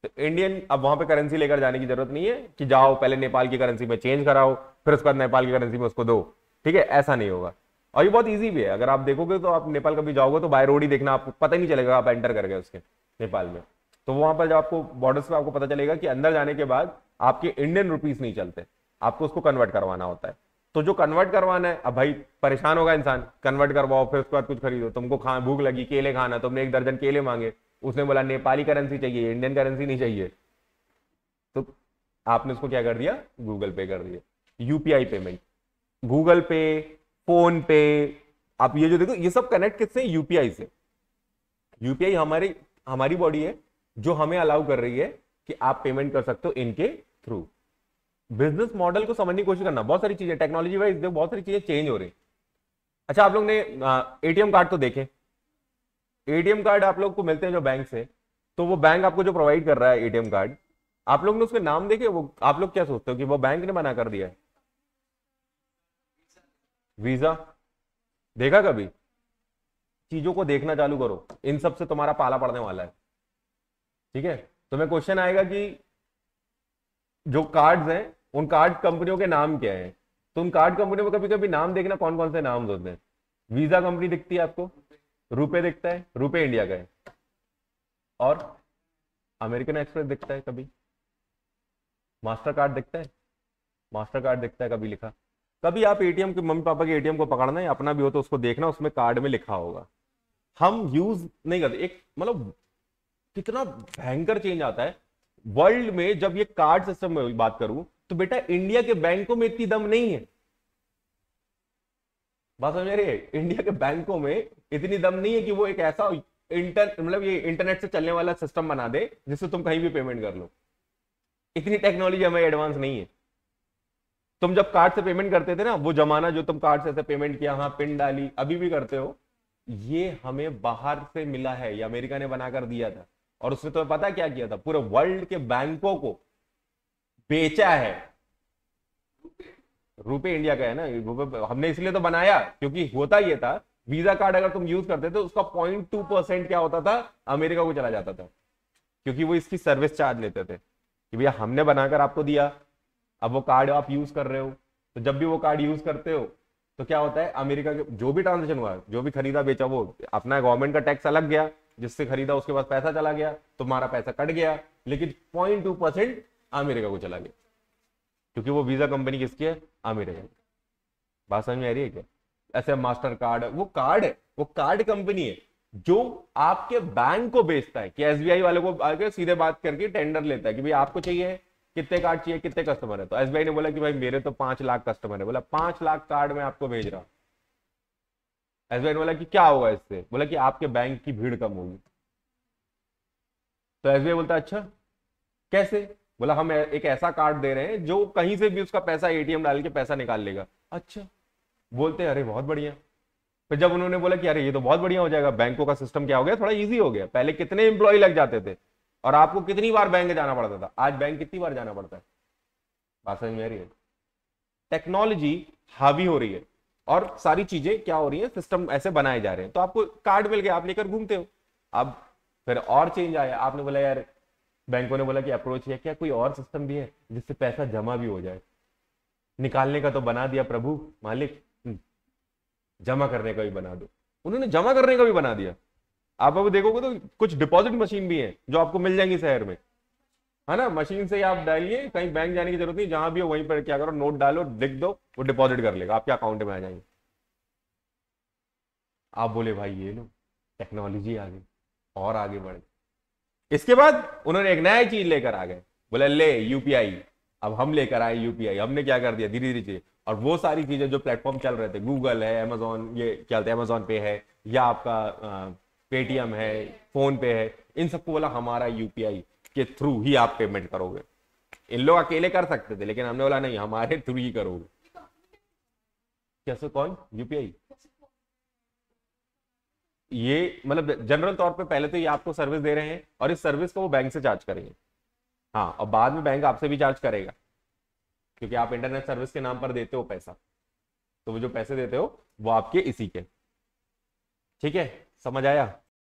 तो इंडियन अब वहां पे करेंसी लेकर जाने की जरूरत नहीं है कि जाओ पहले नेपाल की करेंसी में चेंज कराओ, फिर उसके बाद नेपाल की करेंसी में उसको दो, ठीक है, ऐसा नहीं होगा। और ये बहुत इजी भी है, अगर आप देखोगे तो आप नेपाल कभी जाओगे तो बाय रोड ही देखना, आपको पता ही नहीं चलेगा आप एंटर कर गए उसके नेपाल में। तो वहां पर जब आपको बॉर्डर्स पे आपको पता चलेगा कि अंदर जाने के बाद आपके इंडियन रुपीस नहीं चलते, आपको उसको कन्वर्ट करवाना होता है। तो जो कन्वर्ट करवाना है, अब भाई परेशान होगा इंसान, कन्वर्ट करवाओ, फिर उसके बाद कुछ खरीदो, तुमको भूख लगी, केले खाना, तुमने 1 दर्जन केले मांगे, उसने बोला नेपाली करेंसी चाहिए, इंडियन करेंसी नहीं चाहिए, तो आपने उसको क्या कर दिया? गूगल पे कर दिया। यूपीआई पेमेंट, गूगल पे, फोन पे, आप ये जो देखो ये सब कनेक्ट किससे? यूपीआई से। यूपीआई हमारी बॉडी है जो हमें अलाउ कर रही है कि आप पेमेंट कर सकते हो इनके थ्रू। बिजनेस मॉडल को समझने की कोशिश करना, बहुत सारी चीजें टेक्नोलॉजी वाइज बहुत सारी चीजें चेंज हो रही। अच्छा आप लोग ने एटीएम कार्ड तो देखे, एटीएम कार्ड आप लोग को मिलते हैं जो बैंक से, तो वो बैंक आपको जो प्रोवाइड कर रहा है एटीएम कार्ड, आप लोग ने उसके नाम देखे? वो आप लोग क्या सोचते हो कि वो बैंक ने बना कर दिया है? वीजा देखा कभी? चीजों को देखना चालू करो, इन सब से तुम्हारा पाला पड़ने वाला है, ठीक है। तुम्हें क्वेश्चन आएगा कि जो कार्ड्स हैं उन कार्ड कंपनियों के नाम क्या है? तो उन कार्ड कंपनियों में कभी कभी नाम देखना, कौन कौन से नाम होते हैं। वीजा कंपनी दिखती है आपको, रुपए दिखता है, रुपए इंडिया का है, और अमेरिकन एक्सप्रेस दिखता है, कभी मास्टर कार्ड दिखता है, मास्टर कार्ड दिखता है कभी लिखा। कभी आप एटीएम के, मम्मी पापा के एटीएम को पकड़ना या अपना भी हो तो उसको देखना, उसमें कार्ड में लिखा होगा। हम यूज नहीं करते। एक मतलब कितना भयंकर चेंज आता है वर्ल्ड में जब ये कार्ड सिस्टम में बात करूं, तो बेटा इंडिया के बैंकों में इतनी दम नहीं है। बात समझ रही है? इंडिया के बैंकों में इतनी दम नहीं है कि वो एक ऐसा मतलब ये इंटरनेट से चलने वाला सिस्टम बना दे जिससे तुम कहीं भी पेमेंट कर लो। इतनी टेक्नोलॉजी हमें एडवांस नहीं है। तुम जब कार्ड से पेमेंट करते थे ना, वो जमाना जो तुम कार्ड से ऐसे पेमेंट किया, हाँ पिन डाली, अभी भी करते हो, ये हमें बाहर से मिला है, ये अमेरिका ने बनाकर दिया था। और उसने तुम्हें पता क्या किया था? पूरे वर्ल्ड के बैंकों को बेचा है। रुपए इंडिया का है ना, हमने इसलिए तो बनाया क्योंकि होता ये था, वीजा कार्ड अगर तुम यूज करते थे उसका 0.2% क्या होता था, अमेरिका को चला जाता था, क्योंकि वो इसकी सर्विस चार्ज लेते थे कि भैया हमने बनाकर आपको दिया, अब वो कार्ड आप यूज कर रहे हो, तो जब भी वो कार्ड यूज करते हो तो क्या होता है, अमेरिका के जो भी ट्रांजेक्शन हुआ, जो भी खरीदा बेचा, वो अपना गवर्नमेंट का टैक्स अलग गया, जिससे खरीदा उसके पास पैसा चला गया, तुम्हारा पैसा कट गया, लेकिन 0.2% अमेरिका को चला गया, क्योंकि वो वीजा कंपनी किसकी है? अमेरिका की। बात समझ में आ रही है क्या? ऐसे मास्टर कार्ड, वो कार्ड है, वो कार्ड कंपनी है जो आपके बैंक को बेचता है, कि एसबीआई वाले को आके सीधे बात करके टेंडर लेता है कि भाई आपको चाहिए, कितने कार्ड चाहिए, कितने कस्टमर है। तो एसबीआई ने बोला कि भाई मेरे तो 5 लाख कस्टमर है, बोला 5 लाख कार्ड में आपको भेज रहा हूं। एसबीआई ने बोला कि क्या होगा इससे, बोला कि आपके बैंक की भीड़ कम होगी। तो एसबीआई बोलता अच्छा कैसे? बोला हम एक ऐसा कार्ड दे रहे हैं जो कहीं से भी उसका पैसा एटीएम डाल के पैसा निकाल लेगा। अच्छा, बोलते अरे बहुत बढ़िया। फिर जब उन्होंने बोला कि अरे ये तो बहुत बढ़िया हो जाएगा, बैंकों का सिस्टम क्या हो गया, थोड़ा इजी हो गया, पहले कितने एम्प्लॉय लग जाते थे और आपको कितनी बार बैंक जाना पड़ता था, आज बैंक कितनी बार जाना पड़ता है। बात समझ में आ रही है? टेक्नोलॉजी हावी हो रही है और सारी चीजें क्या हो रही है, सिस्टम ऐसे बनाए जा रहे हैं, तो आपको कार्ड मिल गया, आप लेकर घूमते हो। अब फिर और चेंज आया, आपने बोला यार, बैंकों ने बोला कि अप्रोच है क्या, कोई और सिस्टम भी है जिससे पैसा जमा भी हो जाए। निकालने का तो बना दिया प्रभु मालिक, जमा करने का भी बना दो। उन्होंने जमा करने का भी बना दिया। आप अब देखोगे तो कुछ डिपॉजिट मशीन भी है जो आपको मिल जाएंगी शहर में, है ना, मशीन से ही आप डालिए, कहीं बैंक जाने की जरूरत नहीं, जहां भी हो वहीं पर क्या करो, नोट डालो, लिख दो, वो डिपॉजिट कर लेगा, आपके अकाउंट में आ जाएंगे। आप बोले भाई ये लो, टेक्नोलॉजी आ गई और आगे बढ़ गई। इसके बाद उन्होंने एक नया चीज लेकर आ गए, बोले ले यूपीआई। अब हम लेकर आए यूपीआई, हमने क्या कर दिया, धीरे धीरे चीजें, और वो सारी चीजें जो प्लेटफॉर्म चल रहे थे, गूगल है, अमेजोन, ये क्या बोलते हैं, अमेजोन पे है, या आपका पेटीएम है, फोन पे है, इन सबको बोला हमारा यूपीआई के थ्रू ही आप पेमेंट करोगे। इन लोग अकेले कर सकते थे, लेकिन हमने बोला नहीं, हमारे थ्रू ही करोगे। कैसे, कौन? यूपीआई। ये मतलब जनरल तौर पे पहले तो ये आपको सर्विस दे रहे हैं और इस सर्विस को वो बैंक से चार्ज करेंगे। हाँ, और बाद में बैंक आपसे भी चार्ज करेगा, क्योंकि आप इंटरनेट सर्विस के नाम पर देते हो पैसा, तो वो जो पैसे देते हो वो आपके इसी के। ठीक है, समझ आया?